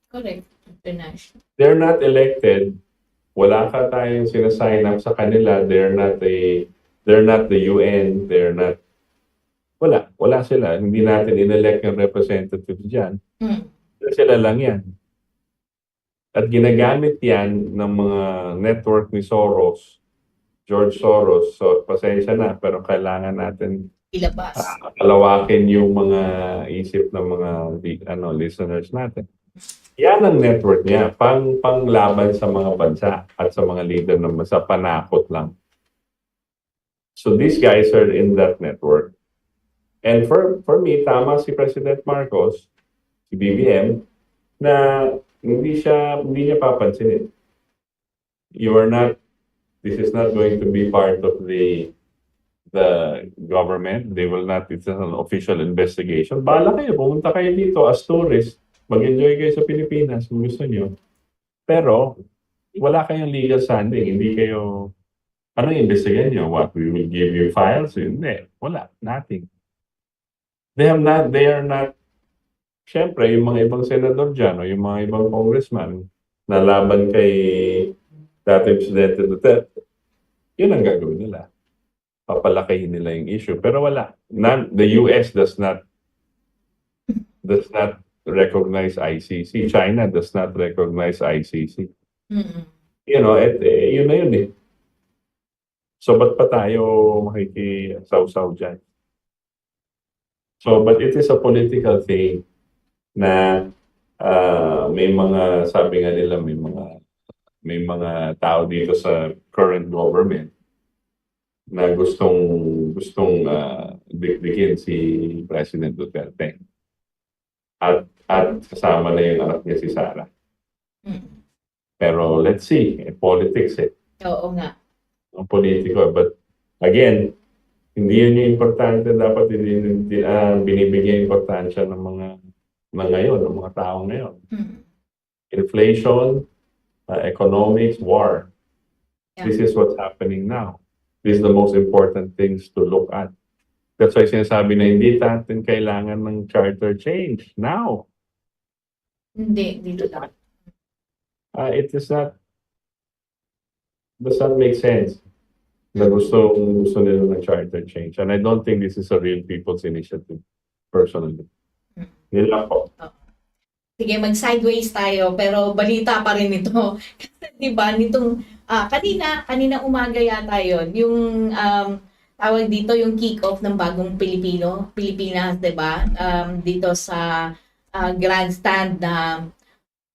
Speaker 5: Correct. International.
Speaker 6: They're not elected. Wala ka tayong sinasign up sa kanila. They're not the UN. Wala sila. Hindi natin inelect yung representatives dyan. Sila lang yan. At ginagamit yan ng mga network ni George Soros. So, pasensya na, pero kailangan natin
Speaker 5: Ilabas.
Speaker 6: Palawakin yung mga isip ng mga listeners natin. Yan ang network niya, panglaban sa mga bansa at sa mga leader ng bansa, panakot lang. So these guys are in that network. And for me, tama si President Marcos, si BBM, na hindi niya papansinin. This is not going to be part of the government. They will not, it's an official investigation. Bahala kayo, pumunta kayo dito as tourist, mag-enjoy kayo sa Pilipinas kung gusto nyo. Pero, wala kayong legal standing. Hindi kayo, yung investigahan nyo? What, we will give you files? Hindi, wala, nothing. They are not, syempre, yung mga ibang senador dyan, o yung mga ibang congressman, na laban kay dating Presidente Duterte, yun ang gagawin nila. Papalakihin nila yung issue. Pero wala. The US does not recognize ICC. China does not recognize ICC.
Speaker 5: Mm-hmm.
Speaker 6: Yun na yun eh. So, ba't pa tayo makikisaw-saw dyan? So, but it is a political thing na may mga, sabi nga nila, may mga tao dito sa current government na gustong dikdikin si President Duterte. At kasama na yung anak niya si Sara. Pero let's see, politics eh.
Speaker 5: Oo nga.
Speaker 6: Ang politiko. But again, hindi yun yung importante. Dapat binibigyan importansya ng mga taong ngayon. Inflation, economics, war.
Speaker 5: Yeah.
Speaker 6: This is what's happening now. These are the most important things to look at. That's why sinasabi na hindi natin kailangan ng charter change now.
Speaker 5: Hindi, dito lang.
Speaker 6: It does not make sense. Na gusto nila ng charter change. And I don't think this is a real people's initiative, personally. Yun lang po.
Speaker 5: Sige, mag-sideways tayo, pero balita pa rin ito. Kasi 'di ba, nitong kanina umaga yata 'yon, yung tawag dito yung kick-off ng bagong Pilipinas, 'di ba? Dito sa grandstand na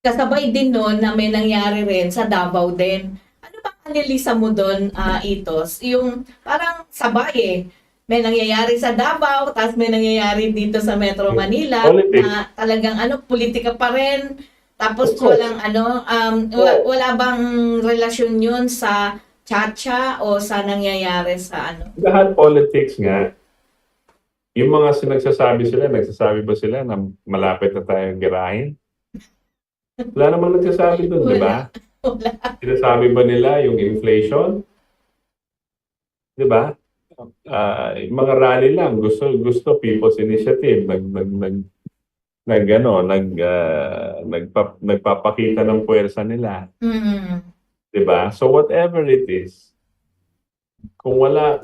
Speaker 5: kasabay din noon na may nangyari rin sa Davao din. Ano bang analisa mo doon, Itos? Yung parang sabay may nangyayari sa Davao, tapos may nangyayari dito sa Metro Manila,
Speaker 6: Politics.
Speaker 5: na talagang politika pa rin. Tapos
Speaker 6: Of course.
Speaker 5: walang wala bang relasyon yun sa Chacha o sa nangyayari sa
Speaker 6: Lahat politics nga. Yung mga nagsasabi ba sila na malapit na tayong girahin? Wala namang nagsasabi doon, di ba?
Speaker 5: Wala.
Speaker 6: Sinasabi ba nila yung inflation? Di ba? Yung mga rally lang, gusto people's initiative, nagpapakita ng puwersa nila.
Speaker 5: Mm.
Speaker 6: 'Di ba? So whatever it is, kung walang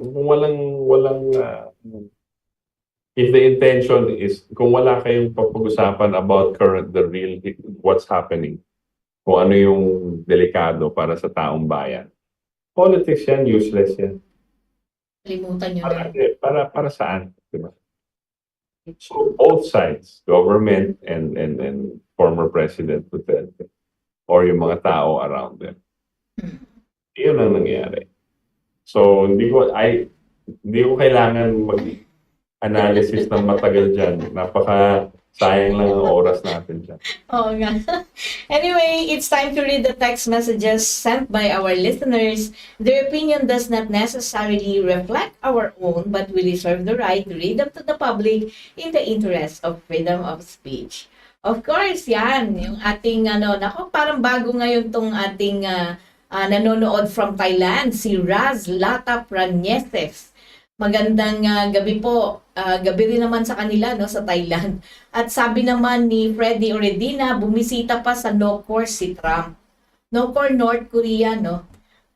Speaker 6: if the intention is kung wala kayong pag-usapan about the real what's happening, kung ano yung delikado para sa taong bayan, politics yan, useless yan.
Speaker 5: Kalimutan nyo na.
Speaker 6: Para saan? Diba? So both sides, government and former President Duterte, or yung mga tao around them, yun ang nangyari. So hindi ko kailangan mag-analysis ng matagal dyan. Sayang lang ang oras natin dyan.
Speaker 5: Oo nga. Anyway, it's time to read the text messages sent by our listeners. Their opinion does not necessarily reflect our own, but we reserve the right to read them to the public in the interest of freedom of speech. Of course, yan. Yung ating, parang bago ngayon tong ating nanonood from Thailand, si Raz Lata Pranieses. Magandang gabi po. Gabi rin naman sa kanila, no, sa Thailand. At sabi naman ni Freddy Oredina, bumisita pa sa Nokor si Trump. Nokor, North Korea, no?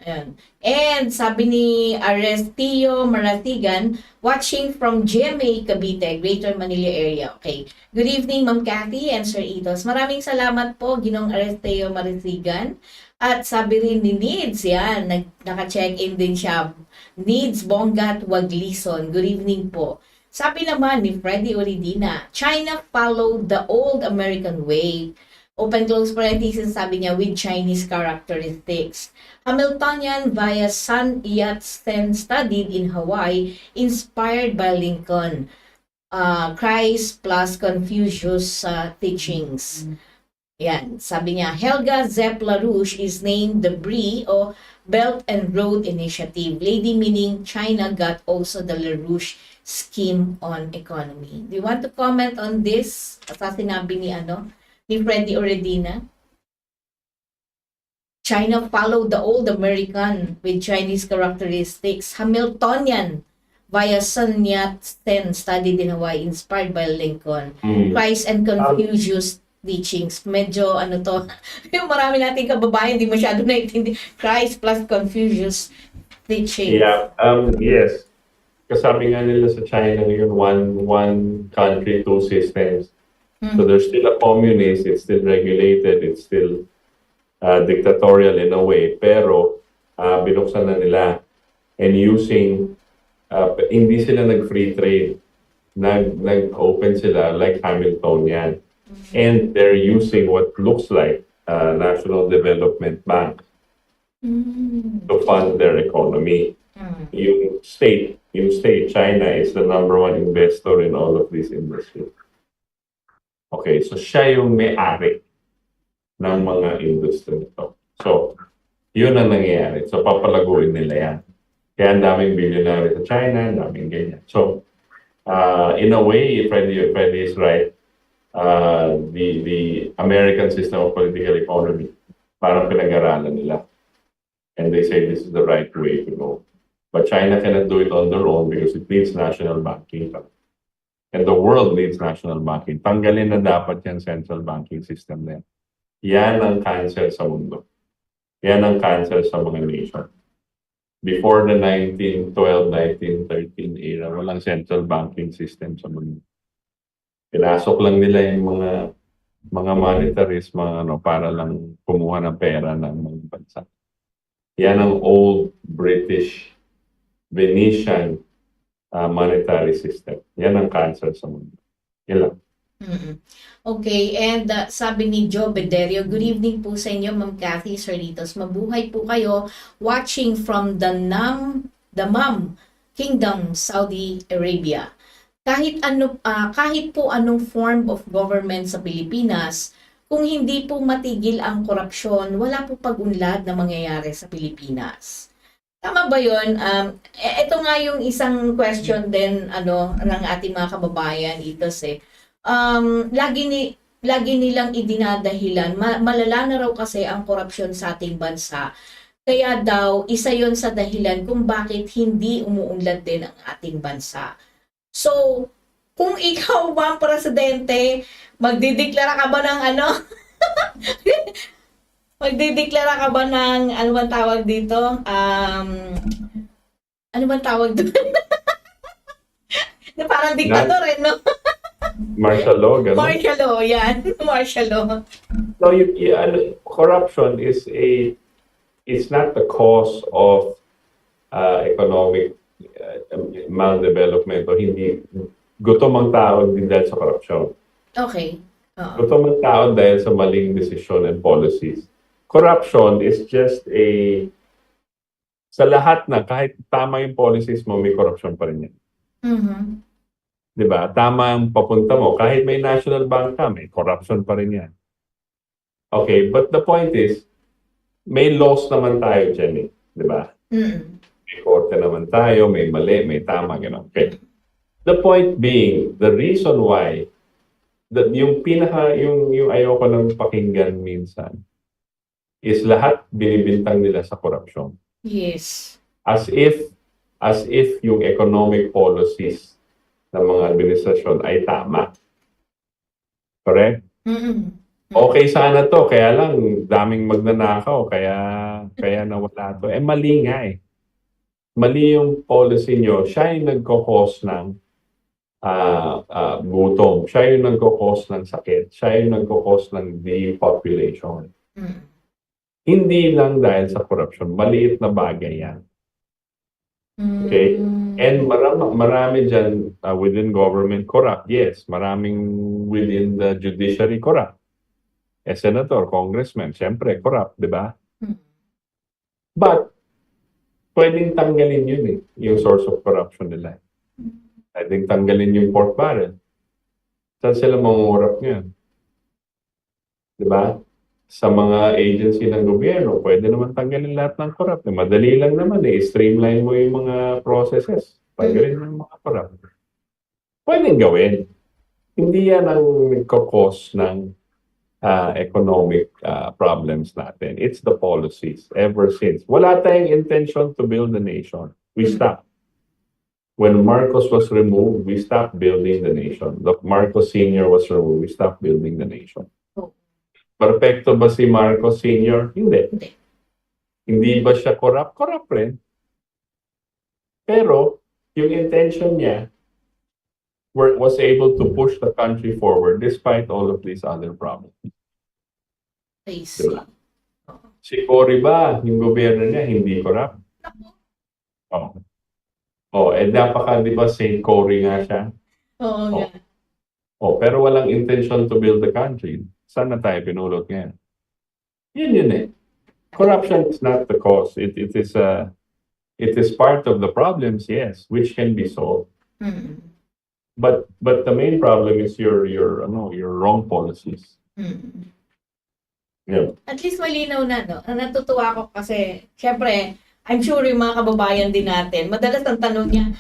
Speaker 5: Ayan. And sabi ni Arestio Maratigan, watching from GMA Cavite, Greater Manila area. Okay. Good evening, Ma'am Cathy and Sir Itos. Maraming salamat po, Ginong Arestio Maratigan. At sabi rin ni Needs, yan, naka-check-in din siya. Needs Bongat Waglison. Good evening po. Sabi naman ni Freddy Oridina, China followed the old American way. Open close parenthesis, sabi niya, with Chinese characteristics. Hamiltonian via Sun Yat-sen studied in Hawaii, inspired by Lincoln. Christ plus Confucius teachings. Yan, sabi niya, Helga Zepp LaRouche is named the BRI o Belt and Road Initiative. Lady meaning China got also the LaRouche scheme on economy. Do you want to comment on this? Sa sinabi ni Freddy Oredina? China followed the old American with Chinese characteristics. Hamiltonian via Sun Yat-sen studied in Hawaii, inspired by Lincoln. Christ and Confucius teachings. Medyo yung marami nating kababayan hindi masyado naintindi. Christ plus Confucius teachings.
Speaker 6: Yeah, yes. Kasabi nga nila sa China ngayon, one country, two systems. So there's still a communist, it's still regulated, it's still dictatorial in a way, pero binuksan na nila and using, hindi sila nag-free trade, nag-open sila like Hamiltonian. And they're using what looks like National Development Bank to fund their economy. Yung state, China is the number one investor in all of this industry. Okay, so siya yung may-ari ng mga industry nito. So, yun ang nangyayari. So, papalaguin nila yan. Kaya ang daming billionaire sa China, ang daming ganyan. So, in a way, Freddy is right. The American system of political economy, parang pinag-aralan nila. And they say this is the right way to go. But China cannot do it on their own because it needs national banking. And the world needs national banking. Tanggalin na dapat yan central banking system na yan. Yan ang cancer sa mundo. Yan ang cancer sa mga nation. before the 1912, 1913 era, walang central banking system sa mundo. Pinasok lang nila yung mga monetaries, mga ano, para lang kumuha ng pera ng mga bansa. Yan ang old British Venetian monetary system. Yan ang cancer sa mundo. Yan lang.
Speaker 5: Mm-mm. Okay, and sabi ni Joe Bederio, good evening po sa inyo, Ma'am Cathy, Sir Ritos. Mabuhay po kayo watching from the Dammam Kingdom, Saudi Arabia. Kahit po anong form of government sa Pilipinas, kung hindi po matigil ang korupsyon, wala po pag-unlad na mangyayari sa Pilipinas. Tama ba 'yon? Ito nga yung isang question din ng ating mga kababayan dito lagi nilang idinadahilan, malala na raw kasi ang korupsyon sa ating bansa. Kaya daw, isa yon sa dahilan kung bakit hindi umuunlad din ang ating bansa. So, kung ikaw ba ang presidente, magdideklara ka ba ng magdideklara ka ba ng, ano bang tawag dito? Ano bang tawag doon? Na parang diktador no?
Speaker 6: Martial law, gano'n?
Speaker 5: Martial law, yan. Martial law.
Speaker 6: No, corruption it's not the cause of economic maldevelopment o hindi. Gutom ang tao din dahil sa corruption.
Speaker 5: Okay.
Speaker 6: Gutom ang tao dahil sa maling decision and policies. Corruption is just sa lahat na, kahit tama yung policies mo, may corruption pa rin yan.
Speaker 5: Mm-hmm.
Speaker 6: Diba? Tama ang papunta mo. Kahit may national bank ka, may corruption pa rin yan. Okay, but the point is, may laws naman tayo dyan eh. Diba?
Speaker 5: Mm-hmm.
Speaker 6: May korte naman tayo, may mali, may tama, gano'n. Okay. The point being, the reason why, yung ayoko nang pakinggan minsan, is lahat binibintang nila sa corruption.
Speaker 5: Yes.
Speaker 6: As if yung economic policies ng mga administrasyon ay tama. Correct?
Speaker 5: Mm-mm.
Speaker 6: Okay sana to, kaya lang daming magnanakaw, kaya nawala to. Mali nga eh. Mali yung policy nyo. Siya yung nagkakos ng gutom. Siya yung nagkakos ng sakit. Siya yung nagkakos ng depopulation.
Speaker 5: Mm.
Speaker 6: Hindi lang dahil sa corruption. Maliit na bagay yan. Okay? And marami dyan within government corrupt. Yes, maraming within the judiciary corrupt. Senator, congressman, syempre corrupt, di ba? But, pwedeng tanggalin yun eh, yung source of corruption nila. Pwedeng tanggalin yung pork barrel. Saan sila mangungurap ngayon? Di ba? Sa mga agency ng gobyerno, pwede naman tanggalin lahat ng corrupt. Madali lang naman eh. Streamline mo yung mga processes. Tanggalin mo yung mga corrupt. Pwedeng gawin. Hindi yan ang nagkakos ng economic problems natin. It's the policies ever since. Wala tayong intention to build a nation. We stopped. When Marcos was removed, we stopped building the nation. The Marcos Sr. was removed, we stopped building the nation. Perfecto ba si Marcos Sr.? Hindi. Hindi ba siya corrupt? Corrupt rin. Pero, yung intention niya was able to push the country forward despite all of these other problems.
Speaker 5: I see.
Speaker 6: Diba? Si Cory ba, yung gobyerno niya, hindi corrupt? Napaka, di ba, St. Cory nga siya?
Speaker 5: Oo nga.
Speaker 6: Pero walang intention to build the country. Saan na tayo pinulot ngayon? Yun eh. Corruption is not the cause. It is part of the problems, yes, which can be solved.
Speaker 5: Mm.
Speaker 6: But the main problem is your wrong policies.
Speaker 5: Mm.
Speaker 6: Yeah.
Speaker 5: At least malinaw na, no? Natutuwa ako kasi, syempre, I'm sure yung mga kababayan din natin, madalas ang tanong niya,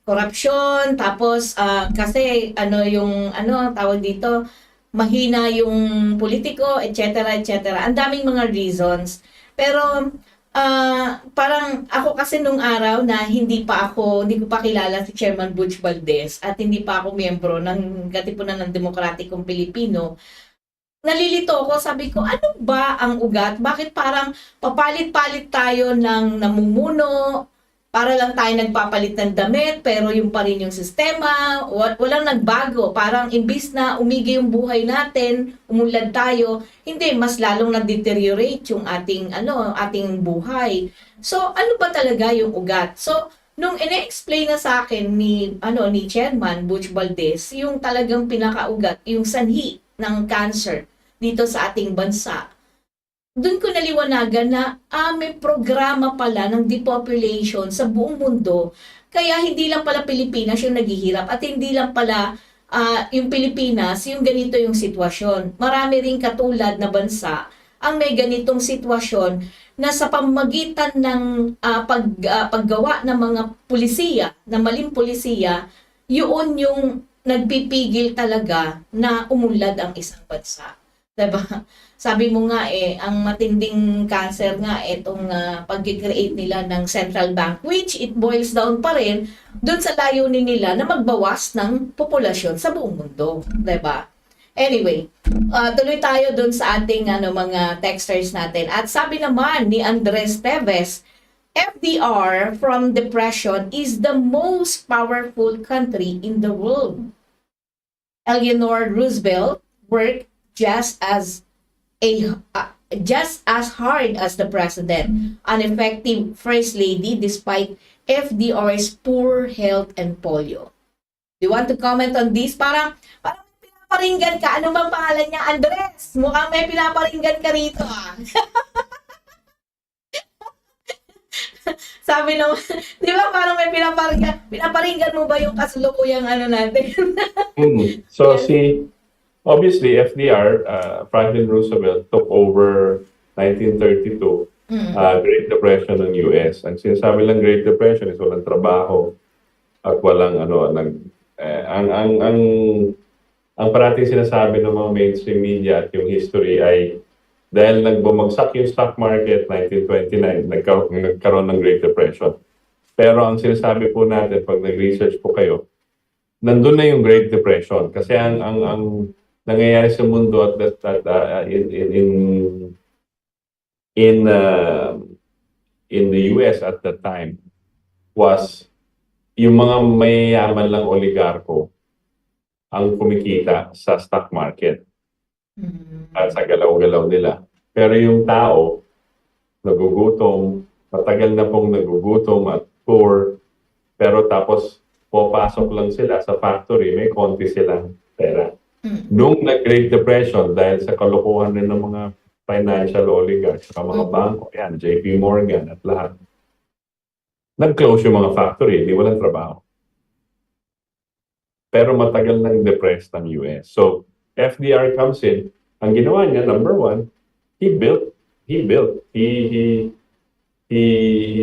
Speaker 5: korupsyon, tapos kasi tawag dito, mahina yung politiko, etc. etc. Ang daming mga reasons. Pero parang ako kasi nung araw na hindi ko pa kilala si Chairman Butch Valdes at hindi pa ako miyembro ng Katipunan ng Demokratikong Pilipino, nalilito ako, sabi ko, ano ba ang ugat? Bakit parang papalit-palit tayo ng namumuno, para lang tayo nagpapalit ng damit, pero yung pa rin yung sistema, walang nagbago. Parang imbis na umigi yung buhay natin, umunlad tayo, hindi, mas lalong na-deteriorate yung ating buhay. So, ano ba talaga yung ugat? So, nung ine-explain na sa akin ni Chairman Butch Valdes, yung talagang pinakaugat, yung sanhi ng cancer dito sa ating bansa, doon ko naliwanagan na may programa pala ng depopulation sa buong mundo. Kaya hindi lang pala Pilipinas yung naghihirap at hindi lang pala yung Pilipinas yung ganito yung sitwasyon. Marami ring katulad na bansa ang may ganitong sitwasyon na sa pamamagitan ng paggawa ng mga pulisiya, na maling pulisiya, yun yung nagpipigil talaga na umunlad ang isang bansa. Diba? Sabi mo nga ang matinding cancer nga itong pag-create nila ng central bank, which it boils down pa rin dun sa layunin nila na magbawas ng populasyon sa buong mundo. Diba? Anyway, tuloy tayo dun sa ating mga texters natin. At sabi naman ni Andres Teves, FDR from depression is the most powerful country in the world. Eleanor Roosevelt worked just as hard as the president, an effective first lady despite FDR's poor health and polio. Do you want to comment on this? Parang pinaparinggan ka. Ano bang pangalan niya? Andres, mukhang may pinaparinggan ka rito Sabi naman, di ba parang may pinaparinggan mo ba yung kasulukuyang natin?
Speaker 6: So obviously, FDR, Franklin Roosevelt, took over 1932, Great Depression ng US. Ang sinasabi lang Great Depression is walang trabaho at walang ang parating sinasabi ng mga mainstream media at yung history ay dahil nagbumagsak yung stock market 1929, nagkaroon ng Great Depression. Pero ang sinasabi po natin, pag nag-research po kayo, nandun na yung Great Depression kasi ang nangyayari sa mundo in the US at that time was yung mga mayayaman lang oligarko ang kumikita sa stock market at sa galaw-galaw nila. Pero yung tao, nagugutom, matagal na pong nagugutom at poor, pero tapos popasok lang sila sa factory, may konti silang pera. Noong nag-Great Depression, dahil sa kalokohan din ng mga financial oligarchs, sa mga bangko, yan, JP Morgan at lahat, nag-close yung mga factory, hindi walang trabaho. Pero matagal nang depressed ang US. So, FDR comes in, ang ginawa niya, number one, he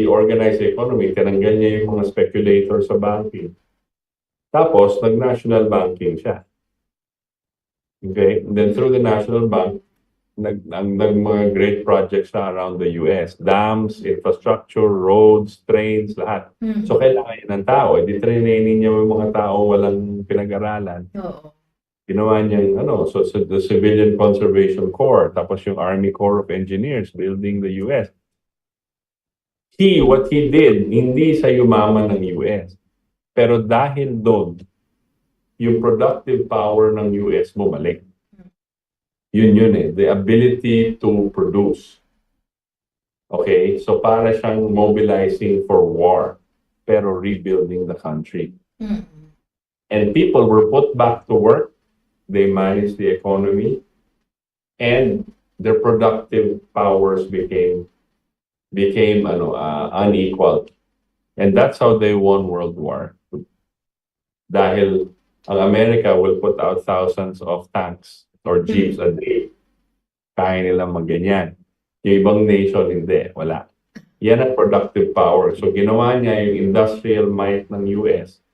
Speaker 6: organized the economy, tinanggal niya yung mga speculators sa banking. Tapos, nag-national banking siya. Okay? And then through the National Bank, mga great projects na around the US. Dams, infrastructure, roads, trains, lahat. So kailangan yun ng tao. Di trainin niya yung mga tao walang pinag-aralan.
Speaker 5: Oo.
Speaker 6: Ginawa niya so the Civilian Conservation Corps, tapos yung Army Corps of Engineers building the US. What he did, hindi sa yumaman ng US. Pero dahil doon, yung productive power ng US bumalik. Yun the ability to produce. Okay? So para siyang mobilizing for war, pero rebuilding the country. And people were put back to work, they managed the economy, and their productive powers became unequal. And that's how they won World War. Dahil ang America will put out thousands of tanks or jeeps a day. Kaya nilang magganyan. Yung ibang nation, hindi. Wala. Yan ang productive power. So, ginawa niya yung industrial might ng US.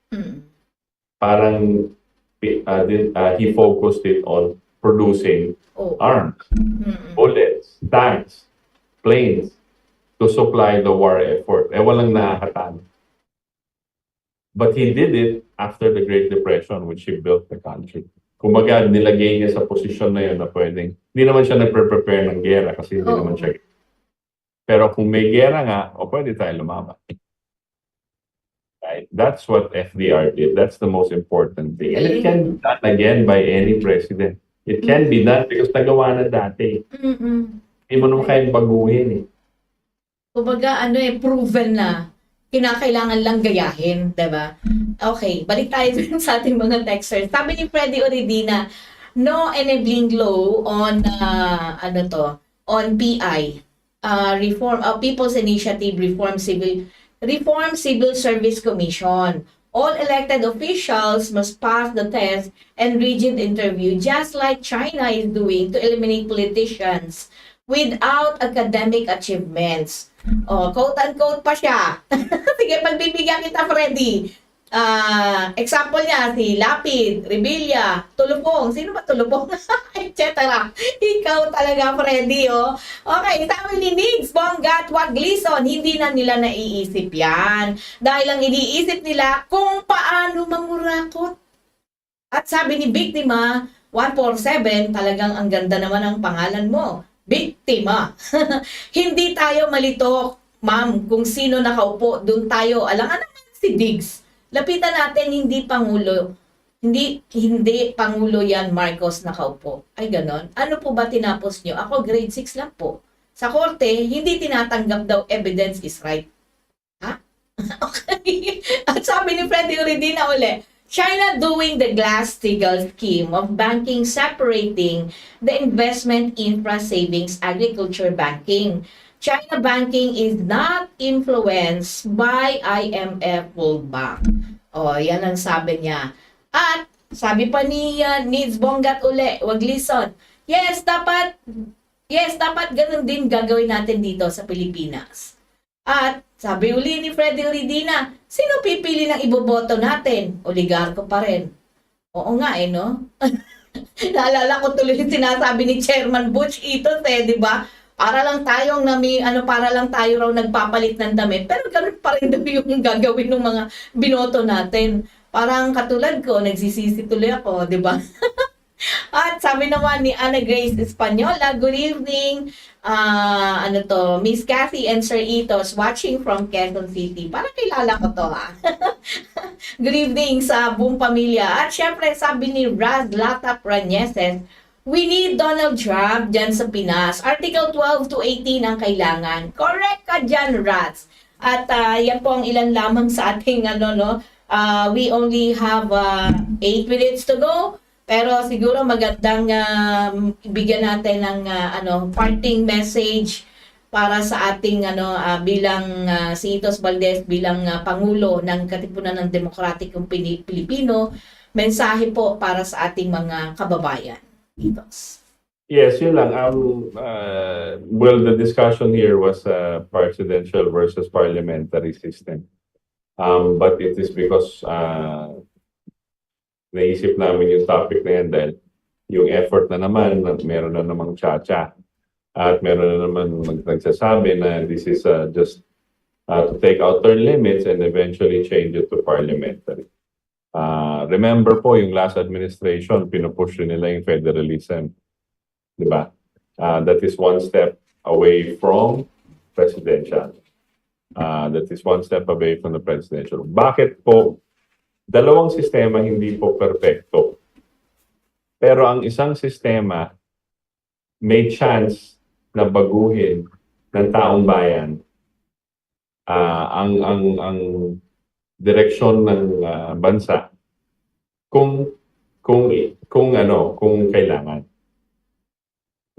Speaker 6: Parang he focused it on producing arms, bullets, tanks, planes to supply the war effort. Walang nakakatalo. But he did it after the Great Depression, which he built the country. kumbaga nilagay niya sa posisyon na yun na pwedeng, hindi naman siya nagpre-prepare ng gera kasi hindi
Speaker 5: Oo.
Speaker 6: naman siya. Pero kung may gera nga, pwede tayo lumaban. Right? That's what FDR did. That's the most important thing. And it can be done again by any president. It can be done because nagawa na dati.
Speaker 5: Mm-mm.
Speaker 6: Hindi mo naman kayang baguhin eh.
Speaker 5: Kumbaga, proven na. Kinakailangan lang gayahin, diba? Okay, balik tayo dun sa ating mga texters. Sabi ni Freddy Oridina, no enabling law on, on PI, reform, People's Initiative Reform Civil Service Commission. All elected officials must pass the test and rigid interview, just like China is doing to eliminate politicians without academic achievements. Quote-unquote pa siya. Sige, pagbibigyan kita, Freddy. Example niya, si Lapid, Revilla, Tulupong. Sino ba Tulupong? Etc. Ikaw talaga, Freddy, oh. Okay, sabi ni Nigs, Bonggat, Waglison, hindi na nila naiisip yan. Dahil ang iniisip nila kung paano mamurakot. At sabi ni Biktima, 147, talagang ang ganda naman ang pangalan mo. Biktima. Hindi tayo malitok, ma'am, kung sino nakaupo, doon tayo. Alangan naman si Diggs. Lapitan natin, hindi Pangulo. Hindi Pangulo yan, Marcos nakaupo. Ay, ganon. Ano po ba tinapos nyo? Ako, grade 6 lang po. Sa korte, hindi tinatanggap daw evidence is right. Ha? Okay. At sabi ni Freddy Uridina uli, China doing the Glass-Steagall scheme of banking separating the investment infra savings agriculture banking. China banking is not influenced by IMF World Bank. Yan ang sabi niya. At sabi pa ni Nids Bonggat uli, Waglison, yes, dapat ganun din gagawin natin dito sa Pilipinas. At sabi uli ni Freddy Uridina, sino pipili ng iboboto natin? Oligarko pa rin. Oo nga no? Naalala ko tuloy yung sinasabi ni Chairman Butch Itos di ba? Para lang tayong para lang tayo raw nagpapalit ng damit. Pero ganun pa rin daw yung gagawin ng mga binoto natin. Parang katulad ko, nagsisisi tuloy ako, di ba? At sabi naman ni Ana Grace Espanyola, good evening, Miss Cathy and Sir Itos, watching from Quezon City. Parang kilala ko to, ha? Good evening sa buong pamilya. At syempre, sabi ni Raz Lata Prañeses, we need Donald Trump dyan sa Pinas. Article 12 to 18 ang kailangan. Correct ka dyan, Raz. At yan po ang ilan lamang sa ating, we only have 8 minutes to go. Pero siguro magandang bigyan natin ng parting message para sa ating bilang si Itos Valdes bilang Pangulo ng Katipunan ng Demokratikong Pilipino, mensahe po para sa ating mga kababayan. Itos.
Speaker 6: Yes, yun lang. Well, the discussion here was presidential versus parliamentary system. But it is because naisip namin yung topic na yan dahil yung effort na naman, meron na namang cha-cha. At meron na naman nagsasabi na this is just to take out term limits and eventually change it to parliamentary. Remember po, yung last administration, pinupush nila yung federalism. Diba? That is one step away from presidential. That is one step away from the presidential. Bakit po? Dalawang sistema hindi po perfecto. Pero ang isang sistema may chance na baguhin ng taong bayan ang direksyon ng bansa kung kailangan.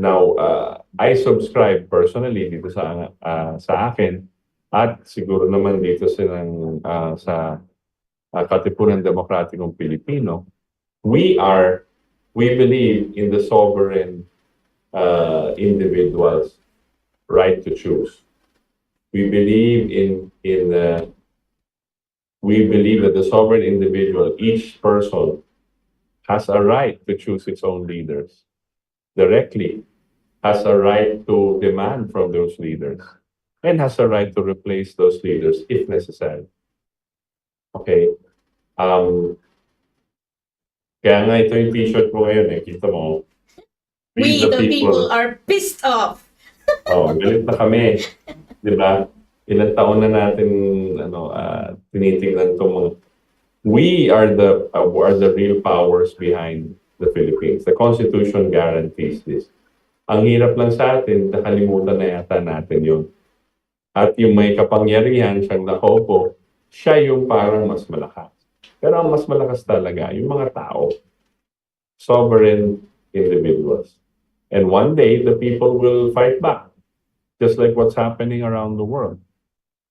Speaker 6: Now, I subscribe personally dito sa akin at siguro naman dito sa Katipunan Demokratikong Pilipino, we believe in the sovereign individual's right to choose. We believe that the sovereign individual, each person, has a right to choose its own leaders directly, has a right to demand from those leaders, and has a right to replace those leaders if necessary. Okay. Kaya nga ito yung t-shirt mo ngayon eh. Kita mo.
Speaker 5: We the people are pissed off.
Speaker 6: Oh, galit na kami. Di ba? Ilang taon na natin tinitingnan itong mga... We are the real powers behind the Philippines. The Constitution guarantees this. Ang hirap lang sa atin, nakalimutan na yata natin yun. At yung may kapangyarihan, siyang nakaupo, siya yung parang mas malakas. Pero ang mas malakas talaga, yung mga tao, sovereign individuals. And one day, the people will fight back, just like what's happening around the world.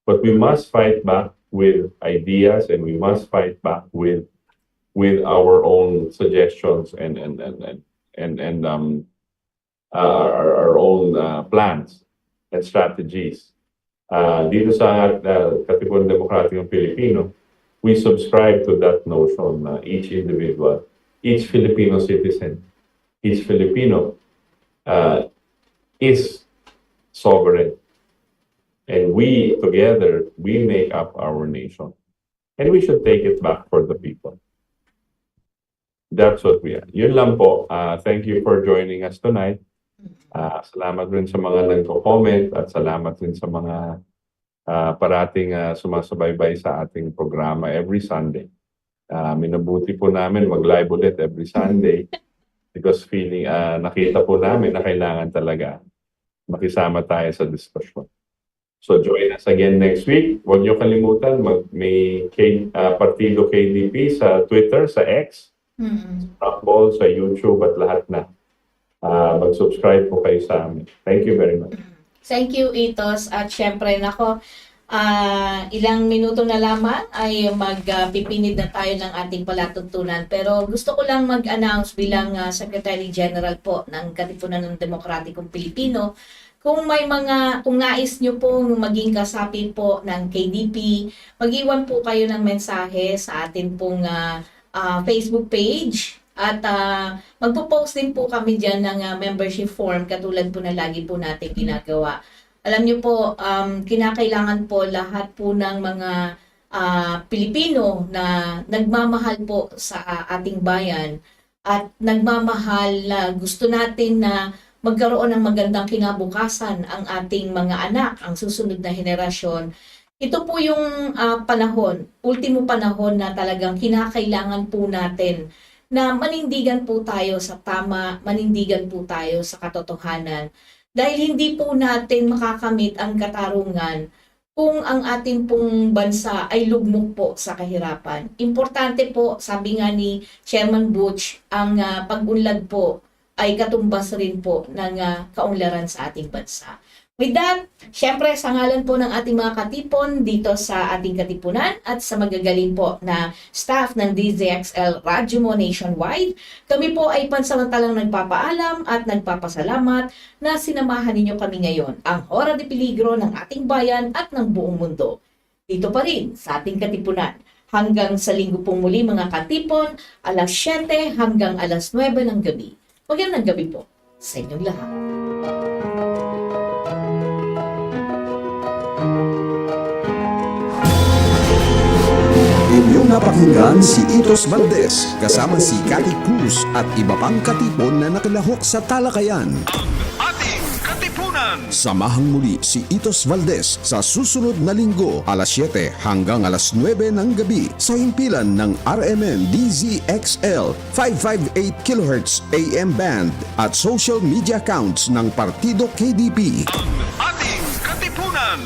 Speaker 6: But we must fight back with ideas, and we must fight back with our own suggestions and our own plans and strategies. Dito sa Katipunan Demokratikong Pilipino, we subscribe to that notion na each individual, each Filipino citizen, each Filipino is sovereign. And we, together, we make up our nation. And we should take it back for the people. That's what we are. Yun lang po. Thank you for joining us tonight. Salamat rin sa mga nagko-comment at salamat rin sa mga parating sumasabay-bay sa ating programa every Sunday. Minabuti po namin mag-live ulit every Sunday because nakita po namin na kailangan talaga makisama tayo sa diskusyon. So join us again next week. Huwag niyo kalimutan, may Partido KDP sa Twitter, sa X, Rockball, sa YouTube at lahat na. Mag-subscribe po kayo sa amin. Thank you very much.
Speaker 5: Thank you, Itos. At syempre, ilang minuto na lamang ay magpipinid na tayo ng ating palatuntunan. Pero gusto ko lang mag-announce bilang Secretary General po ng Katipunan ng Demokratikong Pilipino, kung nais nyo pong maging kasapi po ng KDP, mag-iwan po kayo ng mensahe sa atin pong Facebook page. At magpo-post din po kami dyan ng membership form katulad po na lagi po natin ginagawa. Alam niyo po, kinakailangan po lahat po ng mga Pilipino na nagmamahal po sa ating bayan at nagmamahal na gusto natin na magkaroon ng magandang kinabukasan ang ating mga anak, ang susunod na henerasyon. Ito po yung ultimo panahon na talagang kinakailangan po natin na manindigan po tayo sa tama, manindigan po tayo sa katotohanan. Dahil hindi po natin makakamit ang katarungan kung ang ating pong bansa ay lugmok po sa kahirapan. Importante po, sabi nga ni Chairman Butch, ang pag-unlad po ay katumbas rin po ng kaunlaran sa ating bansa. With that, syempre sa ngalan po ng ating mga katipon dito sa ating katipunan at sa magagaling po na staff ng DZXL Radyo Mo Nationwide, kami po ay pansamantalang nagpapaalam at nagpapasalamat na sinamahan ninyo kami ngayon, ang Hora de Peligro ng ating bayan at ng buong mundo. Dito pa rin sa ating katipunan. Hanggang sa linggo pong muli mga katipon, alas 7 hanggang alas 9 ng gabi. Magandang gabi po sa inyong lahat.
Speaker 3: Inyong napakinggan si Itos Valdes kasama si Cathy Cruz at iba pang katipon na nakilahok sa talakayan.
Speaker 4: Ating Katipunan.
Speaker 3: Samahang muli si Itos Valdes sa susunod na linggo alas 7 hanggang alas 9 ng gabi sa himpilan ng RMN DZXL 558 kHz AM band at social media accounts ng Partido KDP.
Speaker 4: Ating Katipunan.